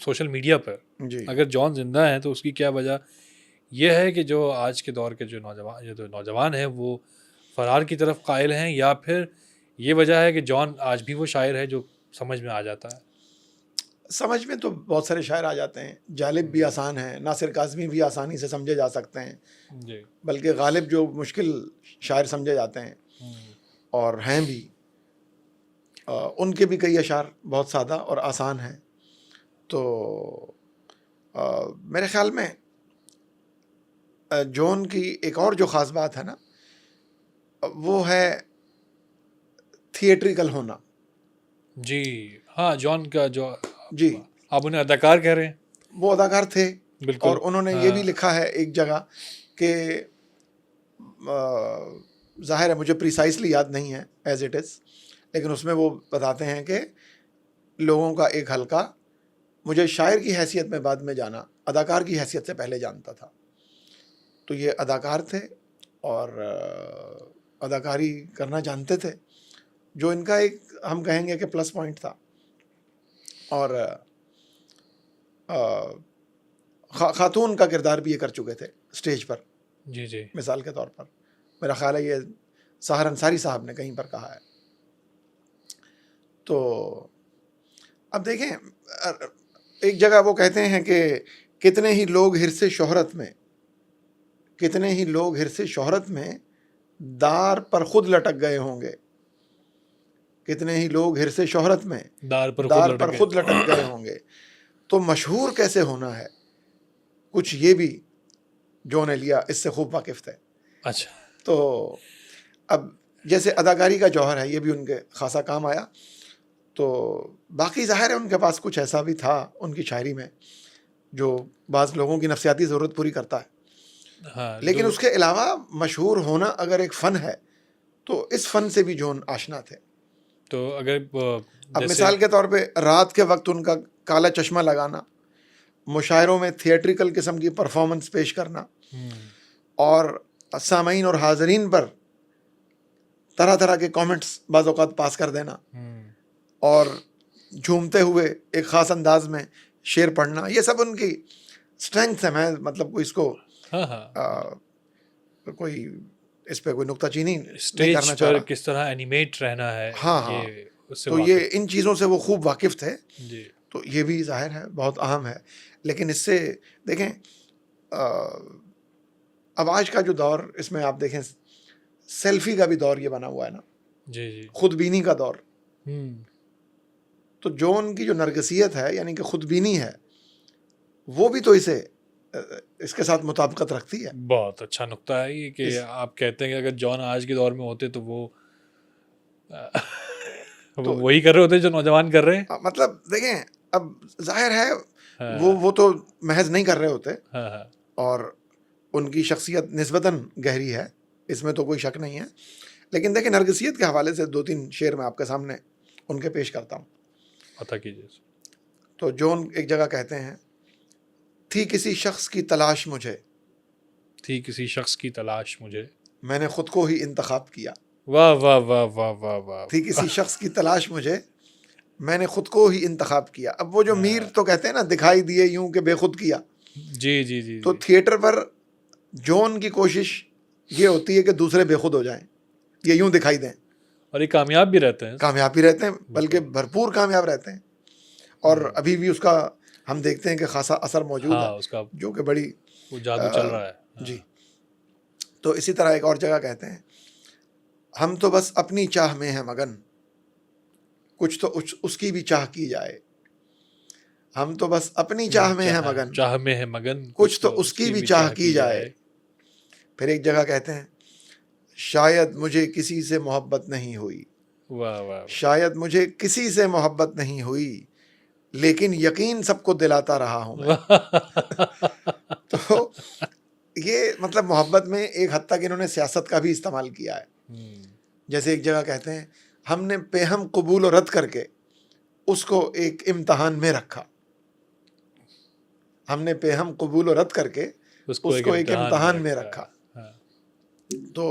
سوشل میڈیا پر جی اگر جان زندہ ہیں تو اس کی کیا وجہ یہ ہے کہ جو آج کے دور کے جو نوجوان ہیں وہ فرار کی طرف قائل ہیں، یا پھر یہ وجہ ہے کہ جان آج بھی وہ شاعر ہے جو سمجھ میں آ جاتا ہے؟ سمجھ میں تو بہت سارے شاعر آ جاتے ہیں. جالب بھی آسان ہیں, ناصر کاظمی بھی آسانی سے سمجھے جا سکتے ہیں, جی. بلکہ غالب جو مشکل شاعر سمجھے جاتے ہیں اور ہیں بھی, ان کے بھی کئی اشعار بہت سادہ اور آسان ہیں. تو میرے خیال میں جون کی ایک اور جو خاص بات ہے نا, وہ ہے تھیٹریکل ہونا. جی ہاں, جان کا جو جی, آپ انہیں اداکار کہہ رہے ہیں, وہ اداکار تھے, بالکل. اور انہوں نے یہ بھی لکھا ہے ایک جگہ کہ ظاہر ہے مجھے پریسائسلی یاد نہیں ہے ایز اٹ از, لیکن اس میں وہ بتاتے ہیں کہ لوگوں کا ایک حلقہ مجھے شاعر کی حیثیت میں بعد میں جانا, اداکار کی حیثیت سے پہلے جانتا تھا. تو یہ اداکار تھے اور اداکاری کرنا جانتے تھے, جو ان کا ایک ہم کہیں گے کہ پلس پوائنٹ تھا. اور خاتون کا کردار بھی یہ کر چکے تھے اسٹیج پر. جی جی, مثال کے طور پر میرا خیال ہے یہ سحر انصاری صاحب نے کہیں پر کہا ہے. تو اب دیکھیں, ایک جگہ وہ کہتے ہیں کہ کتنے ہی لوگ حرص شہرت میں دار پر خود لٹک گئے ہوں گے. کتنے ہی لوگ حرص شہرت میں دار پر خود لٹک گئے ہوں گے. تو مشہور کیسے ہونا ہے, کچھ یہ بھی جون ایلیا اس سے خوب واقف تھے. اچھا, تو اب جیسے اداکاری کا جوہر ہے, یہ بھی ان کے خاصا کام آیا. تو باقی ظاہر ہے ان کے پاس کچھ ایسا بھی تھا ان کی شاعری میں جو بعض لوگوں کی نفسیاتی ضرورت پوری کرتا ہے. ہاں, لیکن اس کے علاوہ مشہور ہونا اگر ایک فن ہے تو اس فن سے بھی جون آشنا تھے. تو اگر اب مثال کے طور پہ رات کے وقت ان کا کالا چشمہ لگانا, مشاعروں میں تھیٹریکل قسم کی پرفارمنس پیش کرنا, اور سامعین اور حاضرین پر طرح طرح کے کامنٹس بعض اوقات پاس کر دینا, اور جھومتے ہوئے ایک خاص انداز میں شعر پڑھنا, یہ سب ان کی اسٹرینگتھ ہے. میں مطلب کوئی اس کو کوئی اس پہ کوئی نکتہ چینی نہیں کرنا چاہ رہا. کس طرح اینیمیٹ رہنا ہے, ہاں, تو یہ ان چیزوں سے وہ خوب واقف تھے. جی, تو یہ بھی ظاہر ہے بہت اہم ہے. لیکن اس سے دیکھیں اب آج کا جو دور, اس میں آپ دیکھیں سیلفی کا بھی دور یہ بنا ہوا ہے نا, جی جی, خود بینی کا دور. تو جون کی جو نرگسیت ہے یعنی کہ خود بینی ہے, وہ بھی تو اس کے ساتھ مطابقت رکھتی ہے. بہت اچھا نقطہ ہے یہ کہ آپ کہتے ہیں کہ اگر جان آج کے دور میں ہوتے تو وہ وہی کر رہے ہوتے جو نوجوان کر رہے ہیں. مطلب دیکھیں اب ظاہر ہے وہ تو محض نہیں کر رہے ہوتے, اور ان کی شخصیت نسبتاً گہری ہے, اس میں تو کوئی شک نہیں ہے. لیکن دیکھیں نرگسیت کے حوالے سے 2-3 شعر میں آپ کے سامنے ان کے پیش کرتا ہوں. عطا کیجیے. تو جون ایک جگہ کہتے ہیں, تھی کسی شخص کی تلاش مجھے, میں نے خود کو ہی انتخاب کیا. واہ واہ واہ واہ واہ واہ. تھی کسی شخص کی تلاش مجھے, میں نے خود کو ہی انتخاب کیا. اب وہ جو میر تو کہتے ہیں نا, دکھائی دیے یوں کہ بے خود کیا. جی جی جی, تو تھیٹر پر جون کی کوشش یہ ہوتی ہے کہ دوسرے بے خود ہو جائیں, یہ یوں دکھائی دیں, اور یہ کامیاب بھی رہتے ہیں, بلکہ بھرپور کامیاب رہتے ہیں. اور ابھی بھی اس کا ہم دیکھتے ہیں کہ خاصا اثر موجود ہے, اس کا جو کہ بڑی وہ جادو چل رہا ہے. جی. تو اسی طرح ایک اور جگہ کہتے ہیں, ہم تو بس اپنی چاہ میں ہیں مگن, کچھ تو اس کی بھی چاہ کی جائے. ہم تو بس اپنی چاہ میں ہیں مگن, کچھ تو اس کی بھی چاہ کی جائے. پھر ایک جگہ کہتے ہیں, شاید مجھے کسی سے محبت نہیں ہوئی, شاید مجھے کسی سے محبت نہیں ہوئی, لیکن یقین سب کو دلاتا رہا ہوں میں. تو یہ مطلب محبت میں ایک حد تک انہوں نے سیاست کا بھی استعمال کیا ہے. جیسے ایک جگہ کہتے ہیں, ہم نے پیہم قبول و رد کر کے اس کو ایک امتحان میں رکھا. ہم نے پیہم قبول و رد کر کے اس کو ایک امتحان میں رکھا. تو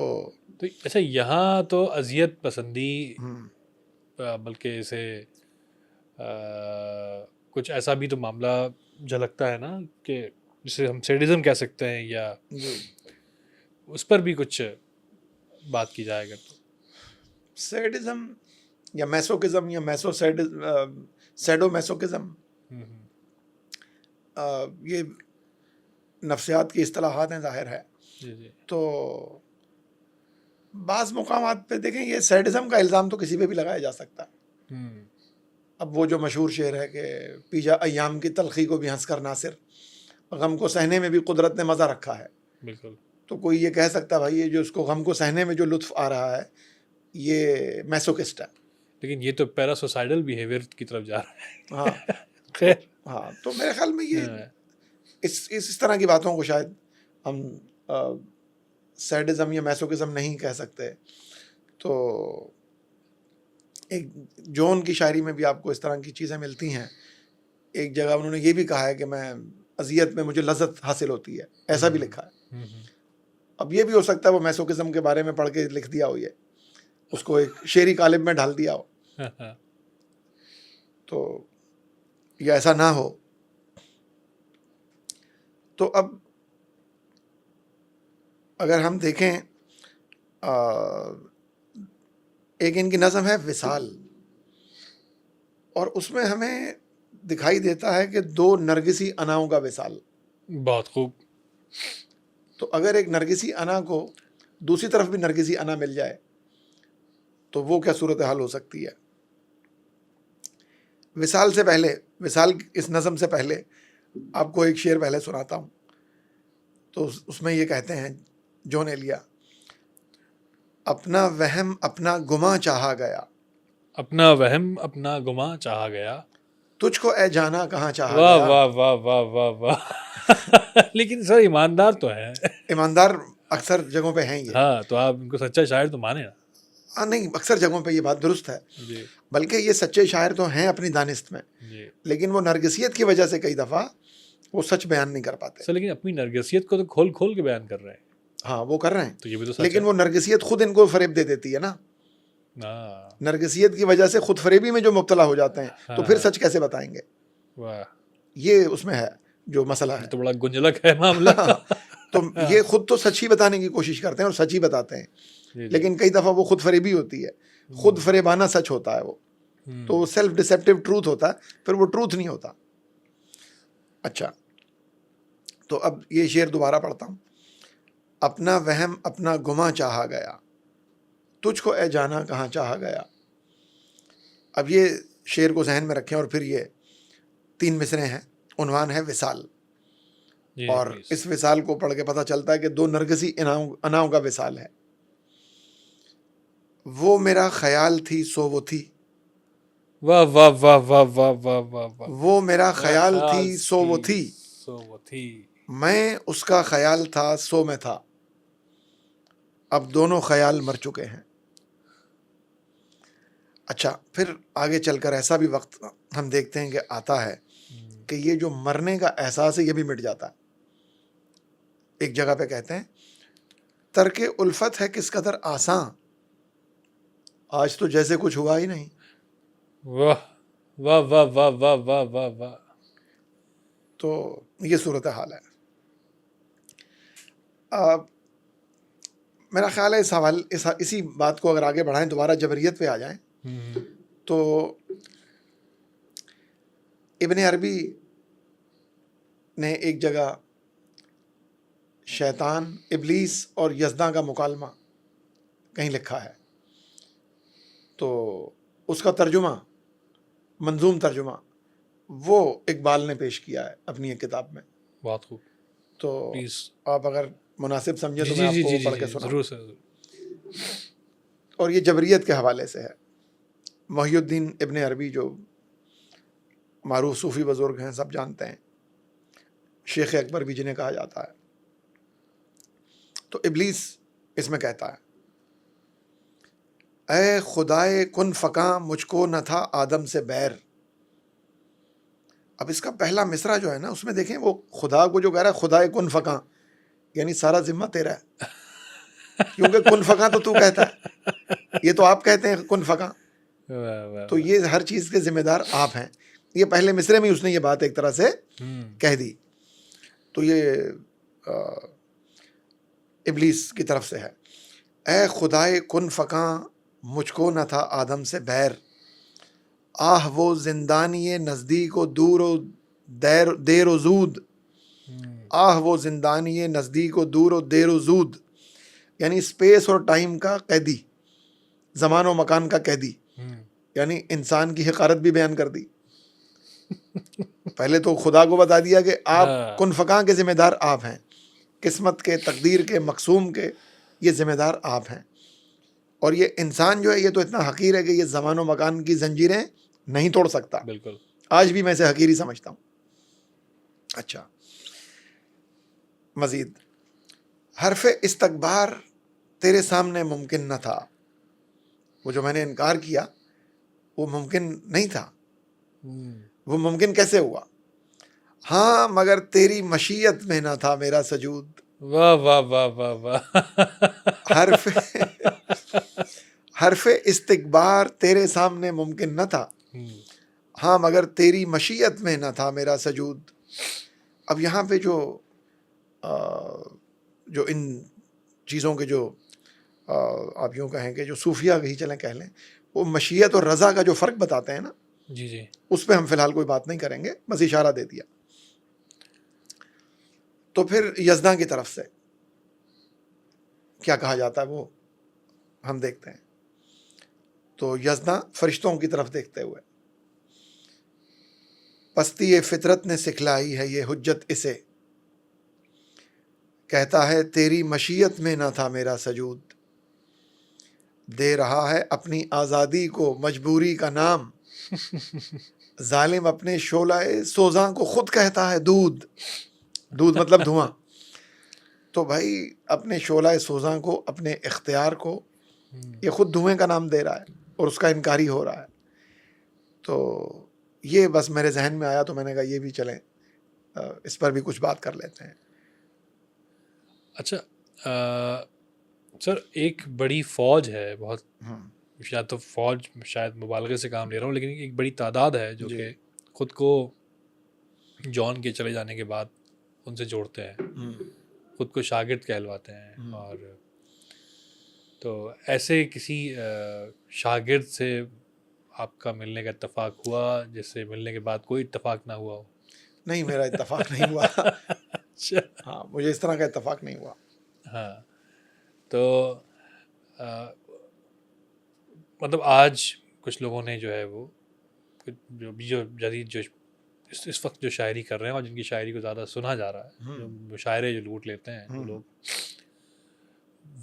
اچھا, یہاں تو اذیت پسندی, بلکہ اسے کچھ ایسا بھی تو معاملہ جھلکتا ہے نا کہ جسے ہم سیڈزم کہہ سکتے ہیں, یا اس پر بھی کچھ بات کی جائے اگر تو. سیڈزم یا میسوکزم یا سیڈو میسوکزم، یہ نفسیات کی اصطلاحات ہیں ظاہر ہے. تو بعض مقامات پہ دیکھیں یہ سیڈزم کا الزام تو کسی پہ بھی لگایا جا سکتا ہے. اب وہ جو مشہور شعر ہے کہ پیجا ایام کی تلخی کو بھی ہنس کر ناصر، غم کو سہنے میں بھی قدرت نے مزہ رکھا ہے. بالکل. تو کوئی یہ کہہ سکتا ہے بھائی یہ جو اس کو غم کو سہنے میں جو لطف آ رہا ہے یہ میسوکسٹ ہے. لیکن یہ تو پیرا سوسائڈل بیہیویئر کی طرف جا رہا ہے. ہاں خیر. ہاں تو میرے خیال میں یہ اس طرح کی باتوں کو شاید ہم سیڈزم یا میسوکزم نہیں کہہ سکتے. تو ایک جون کی شاعری میں بھی آپ کو اس طرح کی چیزیں ملتی ہیں. ایک جگہ انہوں نے یہ بھی کہا ہے کہ میں اذیت میں مجھے لذت حاصل ہوتی ہے، ایسا بھی لکھا ہے. اب یہ بھی ہو سکتا ہے وہ میسوکزم کے بارے میں پڑھ کے لکھ دیا ہو، یہ اس کو ایک شعری قالب میں ڈال دیا ہو. تو یہ ایسا نہ ہو. تو اب اگر ہم دیکھیں ایک ان کی نظم ہے وصال، اور اس میں ہمیں دکھائی دیتا ہے کہ دو نرگسی اناؤں کا وصال. بہت خوب. تو اگر ایک نرگسی انا کو دوسری طرف بھی نرگسی انا مل جائے تو وہ کیا صورتحال ہو سکتی ہے. وصال سے پہلے، وصال اس نظم سے پہلے آپ کو ایک شعر پہلے سناتا ہوں. تو اس میں یہ کہتے ہیں جون ایلیا، اپنا وہم اپنا گماں چاہا گیا، اپنا وہم اپنا گماں چاہا گیا، تجھ کو اے جانا کہاں چاہا واہ گیا. واہ واہ واہ واہ واہ. لیکن سر ایماندار تو ہے. ایماندار اکثر جگہوں پہ ہیں یہ. ہاں تو آپ ان کو سچا شاعر تو مانے نا. ہاں نہیں، اکثر جگہوں پہ یہ بات درست ہے. جی بلکہ یہ سچے شاعر تو ہیں اپنی دانست میں، جی لیکن وہ نرگسیت کی وجہ سے کئی دفعہ وہ سچ بیان نہیں کر پاتے. سر لیکن اپنی نرگسیت کو تو کھول کھول کے بیان کر رہے ہیں. ہاں وہ کر رہے تو ہیں، یہ بھی تو سچ لیکن ہے. وہ نرگسیت خود ان کو فریب دے دیتی ہے نا. ہاں نرگسیت کی وجہ سے خود فریبی میں جو مبتلا ہو جاتے ہیں تو پھر سچ کیسے بتائیں گے. واہ، یہ اس میں ہے جو مسئلہ ہے. تو بڑا گنجلک ہے معاملہ. تو یہ خود تو سچ ہی بتانے کی کوشش کرتے ہیں اور سچ ہی بتاتے ہیں، لیکن کئی دفعہ وہ خود فریبی ہوتی ہے، خود فریبانہ سچ ہوتا ہے وہ. تو وہ سیلف ڈسیپٹیو ٹروتھ ہوتا ہے، پھر وہ ٹروتھ نہیں ہوتا. اچھا تو اب یہ شعر دوبارہ پڑھتا ہوں. اپنا وہم اپنا گماں چاہا گیا، تجھ کو اے جانا کہاں چاہا گیا. اب یہ شعر کو ذہن میں رکھیں، اور پھر یہ 3 مصریں ہیں، عنوان ہے وصال. اور اس وصال کو پڑھ کے پتہ چلتا ہے کہ دو نرگسی اناؤں کا وصال ہے. وہ میرا خیال تھی سو وہ تھی، واہ واہ واہ واہ واہ واہ واہ واہ. وہ میرا خیال تھی سو وہ تھی، سو وہ تھی، میں اس کا خیال تھا سو میں تھا، اب دونوں خیال مر چکے ہیں. اچھا پھر آگے چل کر ایسا بھی وقت ہم دیکھتے ہیں کہ آتا ہے کہ یہ جو مرنے کا احساس ہے یہ بھی مٹ جاتا ہے. ایک جگہ پہ کہتے ہیں ترک الفت ہے کس قدر آساں، آج تو جیسے کچھ ہوا ہی نہیں. واہ واہ واہ واہ واہ واہ واہ واہ. تو یہ صورتحال ہے. میرا خیال ہے اسی بات کو اگر آگے بڑھائیں، دوبارہ جبریت پہ آ جائیں، تو ابن عربی نے ایک جگہ شیطان، ابلیس اور یزداں کا مکالمہ کہیں لکھا ہے. تو اس کا ترجمہ، منظوم ترجمہ، وہ اقبال نے پیش کیا ہے اپنی ایک کتاب میں. بہت خوب. تو پلیز. آپ اگر مناسب سمجھیں تو میں آپ کو پڑھ کے سناؤں. ضرور سر. اور یہ جبریت کے حوالے سے ہے. محی الدین ابن عربی جو معروف صوفی بزرگ ہیں، سب جانتے ہیں، شیخ اکبر بھی جنہیں کہا جاتا ہے. تو ابلیس اس میں کہتا ہے اے خدائے کن فکاں مجھ کو نہ تھا آدم سے بیر. اب اس کا پہلا مصرع جو ہے نا، اس میں دیکھیں وہ خدا کو جو کہہ رہا ہے خدائے کن فکاں، یعنی سارا ذمہ تیرا ہے، کیونکہ کن فکاں تو تو کہتا ہے، یہ تو آپ کہتے ہیں کن فکاں، تو یہ ہر چیز کے ذمہ دار آپ ہیں. یہ پہلے مصرے میں اس نے یہ بات ایک طرح سے کہہ دی. تو یہ ابلیس کی طرف سے ہے. اے خدائے کن فکاں مجھ کو نہ تھا آدم سے بیر، آہ وہ زندانی نزدیک و دور و دیر و زود، آہ وہ زندانی نزدیک و دور و دیر و زود، یعنی اسپیس اور ٹائم کا قیدی، زمان و مکان کا قیدی، یعنی انسان کی حقارت بھی بیان کر دی. پہلے تو خدا کو بتا دیا کہ آپ کن فکاں کے ذمہ دار آپ ہیں، قسمت کے، تقدیر کے، مقسوم کے یہ ذمہ دار آپ ہیں. اور یہ انسان جو ہے یہ تو اتنا حقیر ہے کہ یہ زمان و مکان کی زنجیریں نہیں توڑ سکتا. بالکل. آج بھی میں اسے حقیر ہی سمجھتا ہوں. اچھا، مزید حرف استکبار تیرے سامنے ممکن نہ تھا. وہ جو میں نے انکار کیا وہ ممکن نہیں تھا. وہ ممکن کیسے ہوا؟ ہاں مگر تیری مشیت میں نہ تھا میرا سجود. واہ واہ واہ واہ واہ. حرف استکبار تیرے سامنے ممکن نہ تھا، ہاں مگر تیری مشیت میں نہ تھا میرا سجود. اب یہاں پہ جو ان چیزوں کے جو آپ یوں کہیں کہ جو صوفیہ ہی چلیں کہہ لیں، وہ مشیت اور رضا کا جو فرق بتاتے ہیں نا، جی جی، اس پہ ہم فی الحال کوئی بات نہیں کریں گے، بس اشارہ دے دیا. تو پھر یزداں کی طرف سے کیا کہا جاتا ہے وہ ہم دیکھتے ہیں. تو یزداں فرشتوں کی طرف دیکھتے ہوئے، پستی فطرت نے سکھلائی ہے یہ حجت اسے، کہتا ہے تیری مشیت میں نہ تھا میرا سجود. دے رہا ہے اپنی آزادی کو مجبوری کا نام، ظالم اپنے شعلہ سوزاں کو خود کہتا ہے دودھ. دودھ مطلب دھواں. تو بھائی اپنے شعلہ سوزاں کو، اپنے اختیار کو یہ خود دھوئیں کا نام دے رہا ہے اور اس کا انکاری ہو رہا ہے. تو یہ بس میرے ذہن میں آیا تو میں نے کہا یہ بھی چلیں اس پر بھی کچھ بات کر لیتے ہیں. اچھا سر، ایک بڑی فوج ہے، بہت شاید تو فوج شاید مبالغے سے کام لے رہا ہوں، لیکن ایک بڑی تعداد ہے جو کہ خود کو جان کے چلے جانے کے بعد ان سے جوڑتے ہیں، خود کو شاگرد کہلواتے ہیں. اور تو ایسے کسی شاگرد سے آپ کا ملنے کا اتفاق ہوا جس سے ملنے کے بعد کوئی اتفاق نہ ہوا ہو؟ نہیں، میرا اتفاق نہیں ہوا. اچھا. ہاں، مجھے اس طرح کا اتفاق نہیں ہوا. ہاں، تو مطلب آج کچھ لوگوں نے جو ہے وہ جو جدید جو اس وقت جو شاعری کر رہے ہیں اور جن کی شاعری کو زیادہ سنا جا رہا ہے، جو مشاعرے جو لوٹ لیتے ہیں وہ لوگ،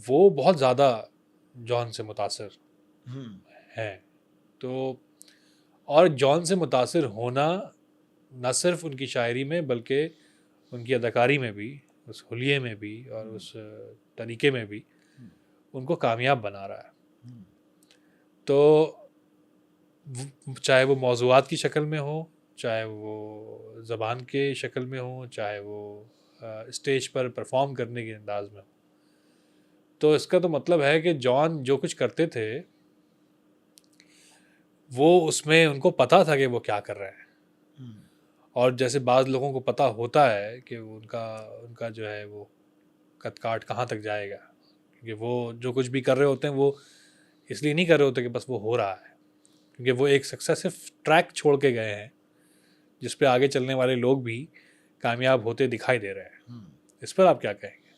وہ بہت زیادہ جان سے متاثر ہیں. تو اور جان سے متاثر ہونا نہ صرف ان کی شاعری میں بلکہ ان کی اداکاری میں بھی، اس حلیے میں بھی اور اس طریقے میں بھی ان کو کامیاب بنا رہا ہے. تو چاہے وہ موضوعات کی شکل میں ہو، چاہے وہ زبان کے شکل میں ہو، چاہے وہ اسٹیج پر پرفارم کرنے کے انداز میں ہو، تو اس کا تو مطلب ہے کہ جان جو کچھ کرتے تھے وہ اس میں ان کو پتہ تھا کہ وہ کیا کر رہے ہیں. اور جیسے بعض لوگوں کو پتہ ہوتا ہے کہ ان کا جو ہے وہ قد کاٹ کہاں تک جائے گا، کیونکہ وہ جو کچھ بھی کر رہے ہوتے ہیں وہ اس لیے نہیں کر رہے ہوتے کہ بس وہ ہو رہا ہے، کیونکہ وہ ایک سکسیسو ٹریک چھوڑ کے گئے ہیں جس پہ آگے چلنے والے لوگ بھی کامیاب ہوتے دکھائی دے رہے ہیں. اس پر آپ کیا کہیں گے؟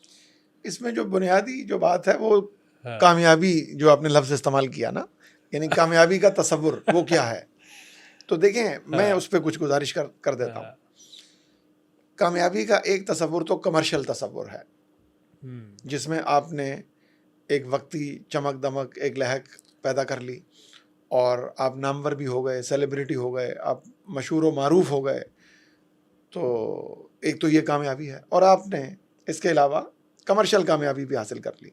اس میں جو بنیادی جو بات ہے وہ کامیابی، جو آپ نے لفظ استعمال کیا نا، یعنی کامیابی کا تصور وہ کیا ہے. تو دیکھیں میں اس پہ کچھ گزارش کر دیتا ہوں. کامیابی کا ایک تصور تو کمرشل تصور ہے، جس میں آپ نے ایک وقتی چمک دمک، ایک لہک پیدا کر لی اور آپ نامور بھی ہو گئے، سیلیبریٹی ہو گئے، آپ مشہور و معروف ہو گئے. تو ایک تو یہ کامیابی ہے، اور آپ نے اس کے علاوہ کمرشل کامیابی بھی حاصل کر لی،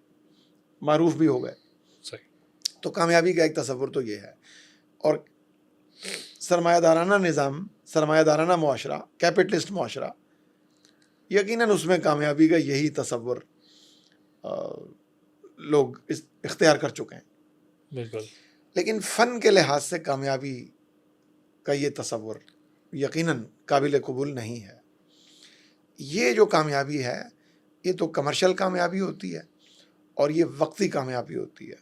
معروف بھی ہو گئے. تو کامیابی کا ایک تصور تو یہ ہے. اور سرمایہ دارانہ نظام، سرمایہ دارانہ معاشرہ، کیپٹلسٹ معاشرہ، یقیناً اس میں کامیابی کا یہی تصور لوگ اختیار کر چکے ہیں. بالکل. لیکن فن کے لحاظ سے کامیابی کا یہ تصور یقیناً قابل قبول نہیں ہے. یہ جو کامیابی ہے یہ تو کمرشل کامیابی ہوتی ہے اور یہ وقتی کامیابی ہوتی ہے.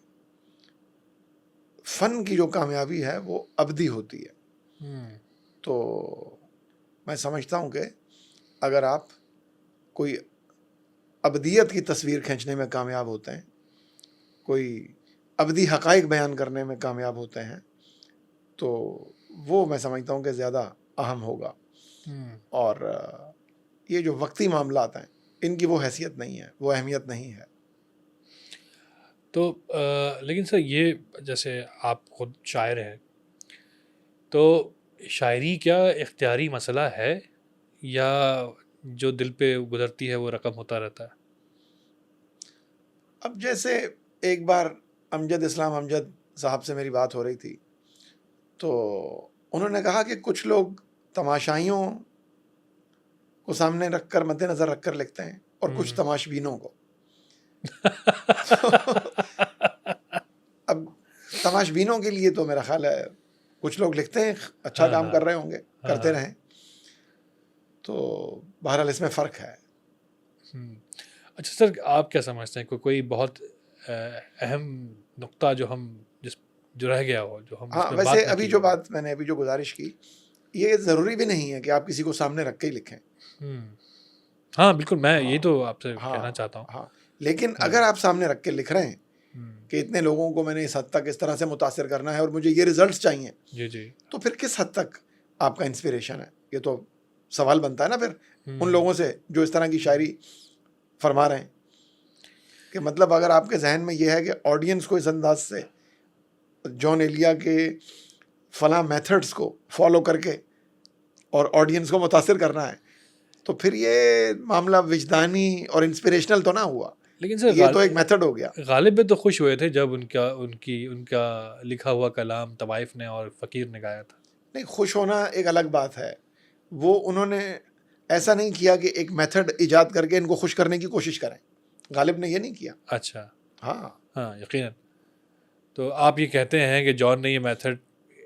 فن کی جو کامیابی ہے وہ ابدی ہوتی ہے. تو میں سمجھتا ہوں کہ اگر آپ کوئی ابدیت کی تصویر کھینچنے میں کامیاب ہوتے ہیں، کوئی ابدی حقائق بیان کرنے میں کامیاب ہوتے ہیں، تو وہ میں سمجھتا ہوں کہ زیادہ اہم ہوگا. اور یہ جو وقتی معاملات ہیں ان کی وہ حیثیت نہیں ہے، وہ اہمیت نہیں ہے. تو لیکن سر یہ جیسے آپ خود شاعر ہیں، تو شاعری کیا اختیاری مسئلہ ہے یا جو دل پہ گزرتی ہے وہ رقم ہوتا رہتا ہے؟ اب جیسے ایک بار امجد اسلام امجد صاحب سے میری بات ہو رہی تھی، تو انہوں نے کہا کہ کچھ لوگ تماشائیوں کو سامنے رکھ کر، مد نظر رکھ کر لکھتے ہیں، اور کچھ تماش بینوں کو. اب تماش بینوں کے لیے تو میرا خیال ہے کچھ لوگ لکھتے ہیں، اچھا کام کر رہے ہوں گے، کرتے رہیں. تو بہرحال اس میں فرق ہے. اچھا سر، آپ کیا سمجھتے ہیں کوئی بہت اہم نقطہ جو رہ گیا ہو، جو ہم اس ہاں، میں ویسے بات نہ ابھی کی جو ہو؟ بات میں نے ابھی جو گزارش کی، یہ ضروری بھی نہیں ہے کہ آپ کسی کو سامنے رکھ کے ہی لکھیں. ہاں بالکل، میں یہی ہاں تو آپ سے ہاں کہنا چاہتا ہوں. ہاں، لیکن اگر آپ سامنے رکھ کے لکھ رہے ہیں کہ اتنے لوگوں کو میں نے اس حد تک اس طرح سے متاثر کرنا ہے اور مجھے یہ ریزلٹس چاہیے، جی تو پھر کس حد تک آپ کا انسپریشن ہے؟ یہ تو سوال بنتا ہے نا پھر ان لوگوں سے جو اس طرح کی شاعری فرما رہے ہیں. کہ مطلب اگر آپ کے ذہن میں یہ ہے کہ آڈینس کو اس انداز سے جان ایلیا کے فلاں میتھڈس کو فالو کر کے اور آڈینس کو متاثر کرنا ہے، تو پھر یہ معاملہ وجدانی اور انسپریشنل تو نہ ہوا، لیکن سر یہ تو ایک میتھڈ ہو گیا. غالب بھی تو خوش ہوئے تھے جب ان کا لکھا ہوا کلام طوائف نے اور فقیر نے گایا تھا. نہیں، خوش ہونا ایک الگ بات ہے. وہ انہوں نے ایسا نہیں کیا کہ ایک میتھڈ ایجاد کر کے ان کو خوش کرنے کی کوشش کریں. غالب نے یہ نہیں کیا. اچھا، ہاں یقیناً. تو آپ یہ کہتے ہیں کہ جان نے یہ میتھڈ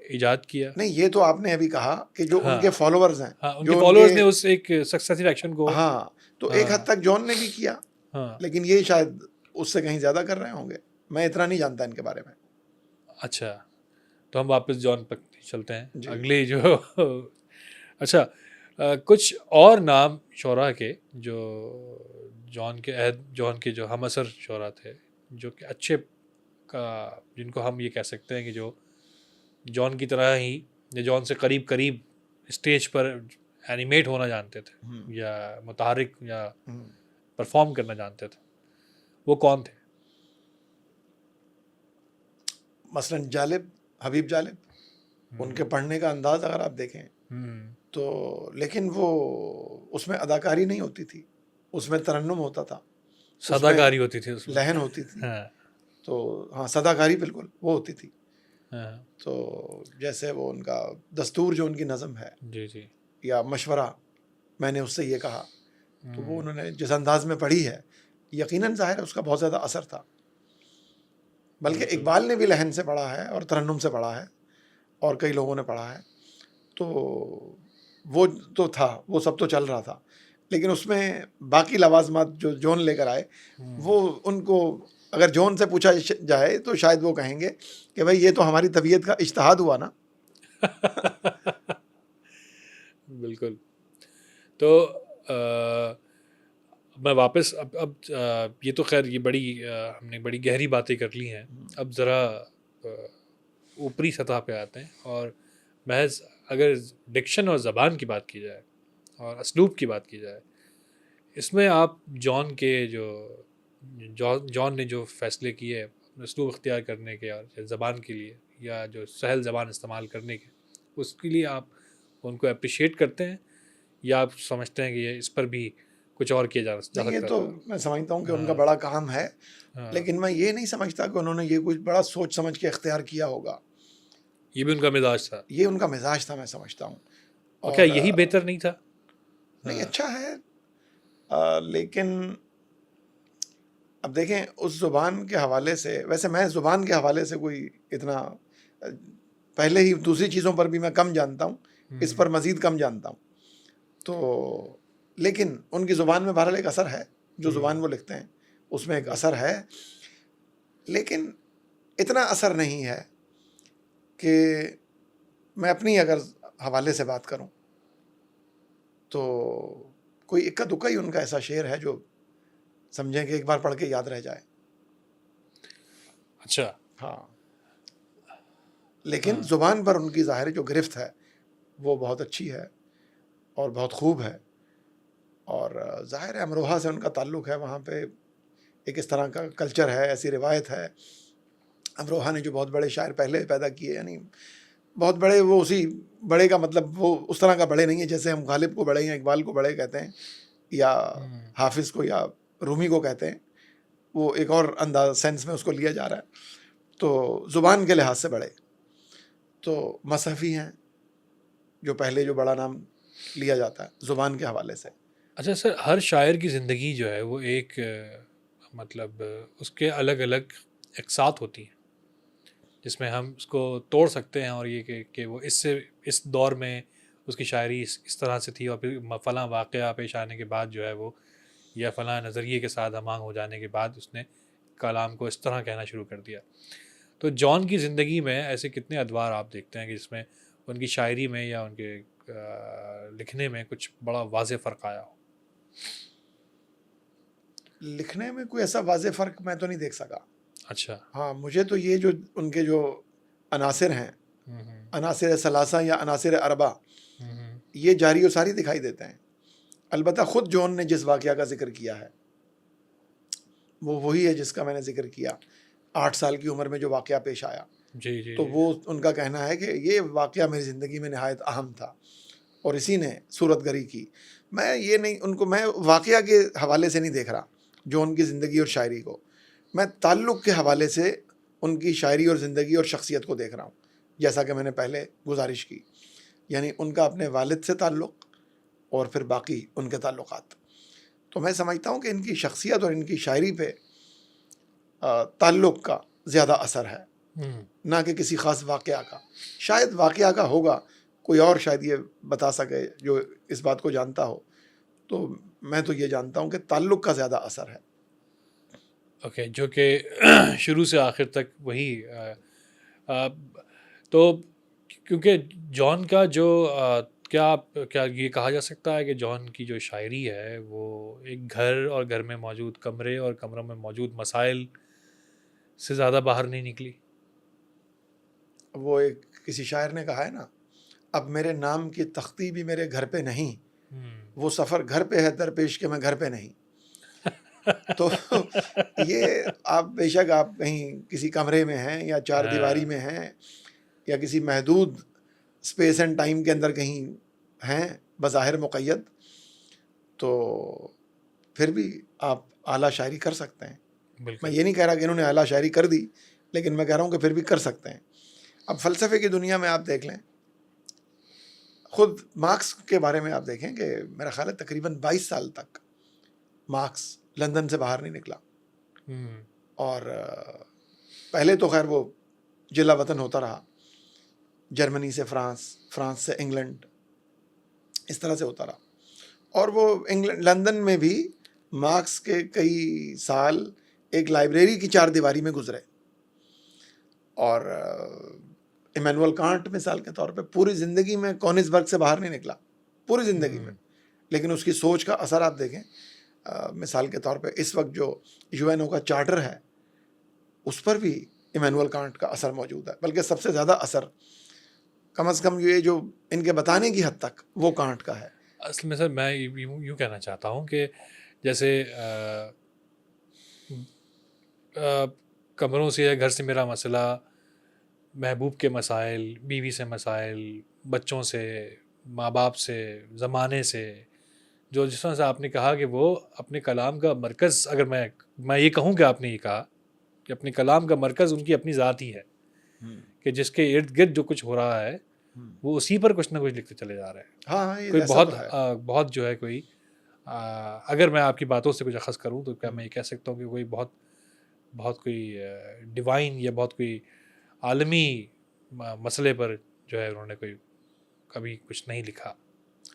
ایجاد کیا؟ نہیں، یہ تو آپ نے ابھی کہا کہ جو ان ہاں کے فالوورز ہیں، ان کے جو فالوورز نے اس ایک سکسیسو ایکشن کو، ہاں، تو ایک حد تک جان نے بھی کیا، لیکن یہ شاید اس سے کہیں زیادہ کر رہے ہوں گے. میں اتنا نہیں جانتا ان کے بارے میں. اچھا، تو ہم واپس جان پر چلتے ہیں جی. اگلی جو اچھا، کچھ اور نام شعراء کے جو جان کے جو ہم اثر شعراء تھے، جو کہ اچھے کا، جن کو ہم یہ کہہ سکتے ہیں کہ جو جان کی طرح ہی یا جان سے قریب اسٹیج پر اینیمیٹ ہونا جانتے تھے یا متحرک یا پرفارم کرنا جانتے تھے، وہ کون تھے؟ مثلا جالب، حبیب جالب، ان کے پڑھنے کا انداز اگر آپ دیکھیں تو، لیکن وہ اس میں اداکاری نہیں ہوتی تھی، اس میں ترنم ہوتا تھا، صداکاری ہوتی تھی، اس میں لہن ہوتی تھی. تو ہاں، صداکاری بالکل وہ ہوتی تھی. تو جیسے وہ ان کا دستور جو ان کی نظم ہے، جی یا مشورہ، میں نے اس سے یہ کہا، تو وہ انہوں نے جس انداز میں پڑھی ہے، یقیناً ظاہر ہے اس کا بہت زیادہ اثر تھا. بلکہ اقبال نے بھی لہن سے پڑھا ہے اور ترنم سے پڑھا ہے، اور کئی لوگوں نے پڑھا ہے. تو وہ تو تھا، وہ سب تو چل رہا تھا، لیکن اس میں باقی لوازمات جو جون لے کر آئے، وہ ان کو اگر جون سے پوچھا جائے تو شاید وہ کہیں گے کہ بھائی یہ تو ہماری طبیعت کا اجتہاد ہوا نا. بالکل. تو میں واپس اب یہ تو خیر یہ ہم نے بڑی گہری باتیں کر لی ہیں. اب ذرا اوپری سطح پہ آتے ہیں، اور محض اگر ڈکشن اور زبان کی بات کی جائے اور اسلوب کی بات کی جائے، اس میں آپ جان نے جو فیصلے کیے اسلوب اختیار کرنے کے اور زبان کے لیے، یا جو سہل زبان استعمال کرنے کے، اس کے لیے آپ ان کو اپریشیٹ کرتے ہیں یا آپ سمجھتے ہیں کہ یہ اس پر بھی کچھ اور کیا جا سکتا نہیں، یہ تو تھا؟ میں سمجھتا ہوں کہ ان کا بڑا کام ہے، لیکن میں یہ نہیں سمجھتا کہ انہوں نے یہ کچھ بڑا سوچ سمجھ کے اختیار کیا ہوگا. یہ بھی ان کا مزاج تھا؟ یہ ان کا مزاج تھا، میں سمجھتا ہوں. اور کیا یہی بہتر نہیں تھا؟ نہیں، اچھا ہے، لیکن اب دیکھیں اس زبان کے حوالے سے، ویسے میں زبان کے حوالے سے کوئی اتنا، پہلے ہی دوسری چیزوں پر بھی میں کم جانتا ہوں، اس پر مزید کم جانتا ہوں. تو لیکن ان کی زبان میں بہرحال ایک اثر ہے، جو زبان وہ لکھتے ہیں اس میں ایک اثر ہے، لیکن اتنا اثر نہیں ہے کہ میں اپنی اگر حوالے سے بات کروں تو کوئی اکا دکا ہی ان کا ایسا شعر ہے جو سمجھیں کہ ایک بار پڑھ کے یاد رہ جائے. اچھا. ہاں لیکن زبان پر ان کی ظاہر جو گرفت ہے وہ بہت اچھی ہے اور بہت خوب ہے. اور ظاہر ہے امروہہ سے ان کا تعلق ہے, وہاں پہ ایک اس طرح کا کلچر ہے, ایسی روایت ہے. امروہہ نے جو بہت بڑے شاعر پہلے پیدا کیے, یعنی بہت بڑے, وہ اسی بڑے کا مطلب وہ اس طرح کا بڑے نہیں ہے جیسے ہم غالب کو بڑے یا اقبال کو بڑے کہتے ہیں یا حافظ کو یا رومی کو کہتے ہیں. وہ ایک اور انداز سینس میں اس کو لیا جا رہا ہے. تو زبان کے لحاظ سے بڑے تو مصحفی ہیں, جو پہلے جو بڑا نام لیا جاتا ہے زبان کے حوالے سے. اچھا سر, ہر شاعر کی زندگی جو ہے وہ ایک مطلب اس کے الگ الگ اقساط ہوتی ہیں جس میں ہم اس کو توڑ سکتے ہیں, اور یہ کہ وہ اس دور میں اس کی شاعری اس طرح سے تھی, اور پھر فلاں واقعہ پیش آنے کے بعد جو ہے وہ, یا فلاں نظریے کے ساتھ ہم آہنگ ہو جانے کے بعد اس نے کلام کو اس طرح کہنا شروع کر دیا. تو جان کی زندگی میں ایسے کتنے ادوار آپ دیکھتے ہیں کہ جس میں ان کی شاعری میں یا ان کے لکھنے میں کچھ بڑا واضح فرق آیا ہو؟ لکھنے میں کوئی ایسا واضح فرق میں تو نہیں دیکھ سکا. اچھا. ہاں مجھے تو یہ جو ان کے جو عناصر ہیں, عناصر ثلاثہ یا عناصر اربع, یہ جاری و ساری دکھائی دیتے ہیں. البتہ خود جون نے جس واقعہ کا ذکر کیا ہے وہ وہی ہے جس کا میں نے ذکر کیا, 8 سال کی عمر میں جو واقعہ پیش آیا. جی جی. تو وہ ان کا کہنا ہے کہ یہ واقعہ میری زندگی میں نہایت اہم تھا اور اسی نے صورت گری کی. میں یہ نہیں, ان کو میں واقعہ کے حوالے سے نہیں دیکھ رہا جون کی زندگی اور شاعری کو, میں تعلق کے حوالے سے ان کی شاعری اور زندگی اور شخصیت کو دیکھ رہا ہوں, جیسا کہ میں نے پہلے گزارش کی. یعنی ان کا اپنے والد سے تعلق اور پھر باقی ان کے تعلقات. تو میں سمجھتا ہوں کہ ان کی شخصیت اور ان کی شاعری پہ تعلق کا زیادہ اثر ہے, نہ کہ کسی خاص واقعہ کا. شاید واقعہ کا ہوگا, کوئی اور شاید یہ بتا سکے جو اس بات کو جانتا ہو, تو میں تو یہ جانتا ہوں کہ تعلق کا زیادہ اثر ہے. اوکے, جو کہ شروع سے آخر تک وہی. تو کیونکہ جان کا جو کیا یہ کہا جا سکتا ہے کہ جان کی جو شاعری ہے وہ ایک گھر اور گھر میں موجود کمرے اور کمروں میں موجود مسائل سے زیادہ باہر نہیں نکلی؟ وہ ایک کسی شاعر نے کہا ہے نا, اب میرے نام کی تختی بھی میرے گھر پہ نہیں, وہ سفر گھر پہ ہے درپیش کہ میں گھر پہ نہیں. تو یہ آپ بے شک آپ کہیں کسی کمرے میں ہیں یا چار دیواری میں ہیں یا کسی محدود اسپیس اینڈ ٹائم کے اندر کہیں ہیں بظاہر مقید, تو پھر بھی آپ اعلیٰ شاعری کر سکتے ہیں. میں یہ نہیں کہہ رہا کہ انہوں نے اعلیٰ شاعری کر دی, لیکن میں کہہ رہا ہوں کہ پھر بھی کر سکتے ہیں. اب فلسفے کی دنیا میں آپ دیکھ لیں, خود مارکس کے بارے میں آپ دیکھیں کہ میرا خیال ہے تقریباً 22 سال تک مارکس لندن سے باہر نہیں نکلا. اور پہلے تو خیر وہ جلا وطن ہوتا رہا, جرمنی سے فرانس, فرانس سے انگلینڈ, اس طرح سے ہوتا رہا. اور وہ لندن میں بھی مارکس کے کئی سال ایک لائبریری کی 4 دیواری میں گزرے. اور ایمینول کانٹ مثال کے طور پہ پوری زندگی میں کونسبرگ سے باہر نہیں نکلا, پوری زندگی میں. لیکن اس کی سوچ کا اثر آپ دیکھیں, مثال کے طور پہ اس وقت جو یو این او کا چارٹر ہے اس پر بھی ایمینول کانٹ کا اثر موجود ہے, بلکہ سب سے زیادہ اثر کم از کم یہ جو ان کے بتانے کی حد تک وہ کانٹ کا ہے. اصل میں سر میں یوں کہنا چاہتا ہوں کہ جیسے کمروں سے یا گھر سے میرا مسئلہ, محبوب کے مسائل, بیوی سے مسائل, بچوں سے, ماں باپ سے, زمانے سے, جو جس طرح سے آپ نے کہا کہ وہ اپنے کلام کا مرکز, اگر میں یہ کہوں کہ آپ نے یہ کہا کہ اپنے کلام کا مرکز ان کی اپنی ذات ہی ہے, کہ جس کے ارد گرد جو کچھ ہو رہا ہے وہ اسی پر کچھ نہ کچھ لکھتے چلے جا رہے ہیں. ہاں کوئی بہت جو ہے کوئی, اگر میں آپ کی باتوں سے کچھ اخذ کروں تو کیا میں یہ کہہ سکتا ہوں کہ کوئی بہت کوئی ڈیوائن یا بہت کوئی عالمی مسئلے پر جو ہے انہوں نے کوئی کبھی کچھ نہیں لکھا.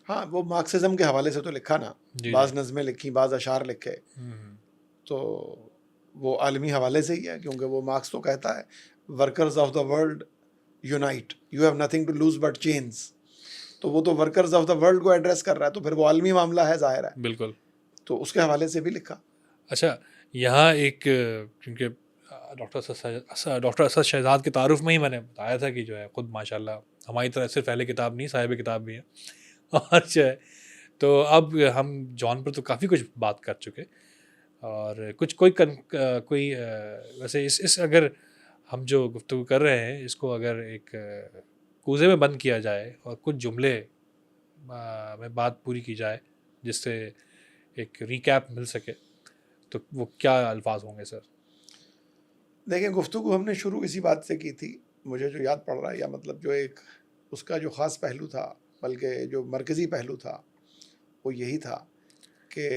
ہاں وہ مارکسزم کے حوالے سے تو لکھا نا, بعض نظمیں لکھی, بعض اشعار لکھے, تو وہ عالمی حوالے سے ہی ہے, کیونکہ وہ مارکس تو کہتا ہے workers of the world unite, you have nothing to lose but chains. تو وہ تو ورکرز آف دا ورلڈ کو ایڈریس کر رہا ہے, تو پھر وہ عالمی معاملہ ہے, ظاہر ہے. بالکل. تو اس کے حوالے سے بھی لکھا. اچھا, یہاں ایک کیونکہ ڈاکٹر اسد شہزاد کے تعارف میں ہی میں نے بتایا تھا کہ جو ہے خود ماشاء اللہ ہماری طرح صرف اہل کتاب نہیں, صاحب کتاب بھی ہیں. اور جو ہے تو اب ہم جان پر تو کافی کچھ بات کر چکے, اور کچھ کوئی ویسے اس اگر ہم جو گفتگو کر رہے ہیں اس کو اگر ایک کوزے میں بند کیا جائے اور کچھ جملے میں بات پوری کی جائے جس سے ایک ریکیپ مل سکے, تو وہ کیا الفاظ ہوں گے سر؟ دیکھیں, گفتگو ہم نے شروع اسی بات سے کی تھی, مجھے جو یاد پڑ رہا ہے, یا مطلب جو ایک اس کا جو خاص پہلو تھا, بلکہ جو مرکزی پہلو تھا, وہ یہی تھا کہ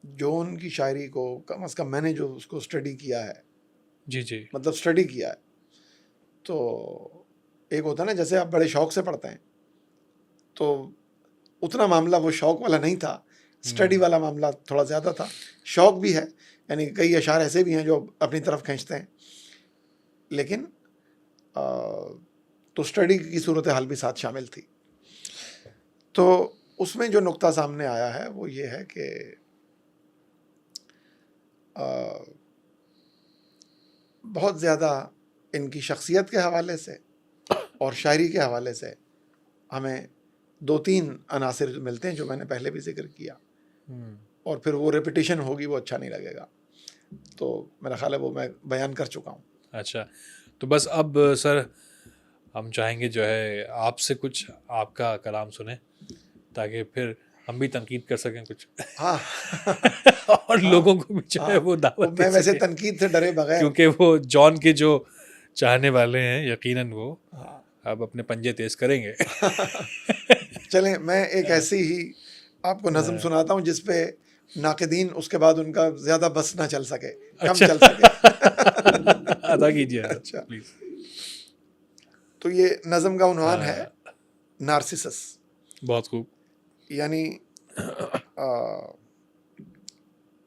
جون کی شاعری کو کم از کم میں نے جو اس کو اسٹڈی کیا ہے, جی مطلب اسٹڈی کیا ہے, تو ایک ہوتا ہے نا جیسے آپ بڑے شوق سے پڑھتے ہیں, تو اتنا معاملہ وہ شوق والا نہیں تھا, اسٹڈی والا معاملہ تھوڑا زیادہ تھا. شوق بھی ہے, یعنی کئی اشعار ایسے بھی ہیں جو اپنی طرف کھینچتے ہیں, لیکن تو اسٹڈی کی صورتحال بھی ساتھ شامل تھی. تو اس میں جو نقطہ سامنے آیا ہے وہ یہ ہے کہ بہت زیادہ ان کی شخصیت کے حوالے سے اور شاعری کے حوالے سے ہمیں 2-3 عناصر ملتے ہیں جو میں نے پہلے بھی ذکر کیا, اور پھر وہ ریپیٹیشن ہوگی, وہ اچھا نہیں لگے گا, تو میرا خیال ہے وہ میں بیان کر چکا ہوں. اچھا, تو بس اب سر ہم چاہیں گے جو ہے آپ سے کچھ آپ کا کلام سنیں تاکہ پھر ہم بھی تنقید کر سکیں کچھ. ہاں اور لوگوں کو بھی جو ہے وہ دعوت میں ویسے تنقید سے ڈرے بغیر, کیونکہ وہ جان کے جو چاہنے والے ہیں یقیناً وہ اب اپنے پنجے تیز کریں گے. چلیں میں ایک ایسی ہی آپ کو نظم سناتا ہوں جس پہ ناقدین اس کے بعد ان کا زیادہ بس نہ چل سکے, کم چل سکے. ادا کیجیے. اچھا, تو یہ نظم کا عنوان ہے نارسسس. بہت خوب. یعنی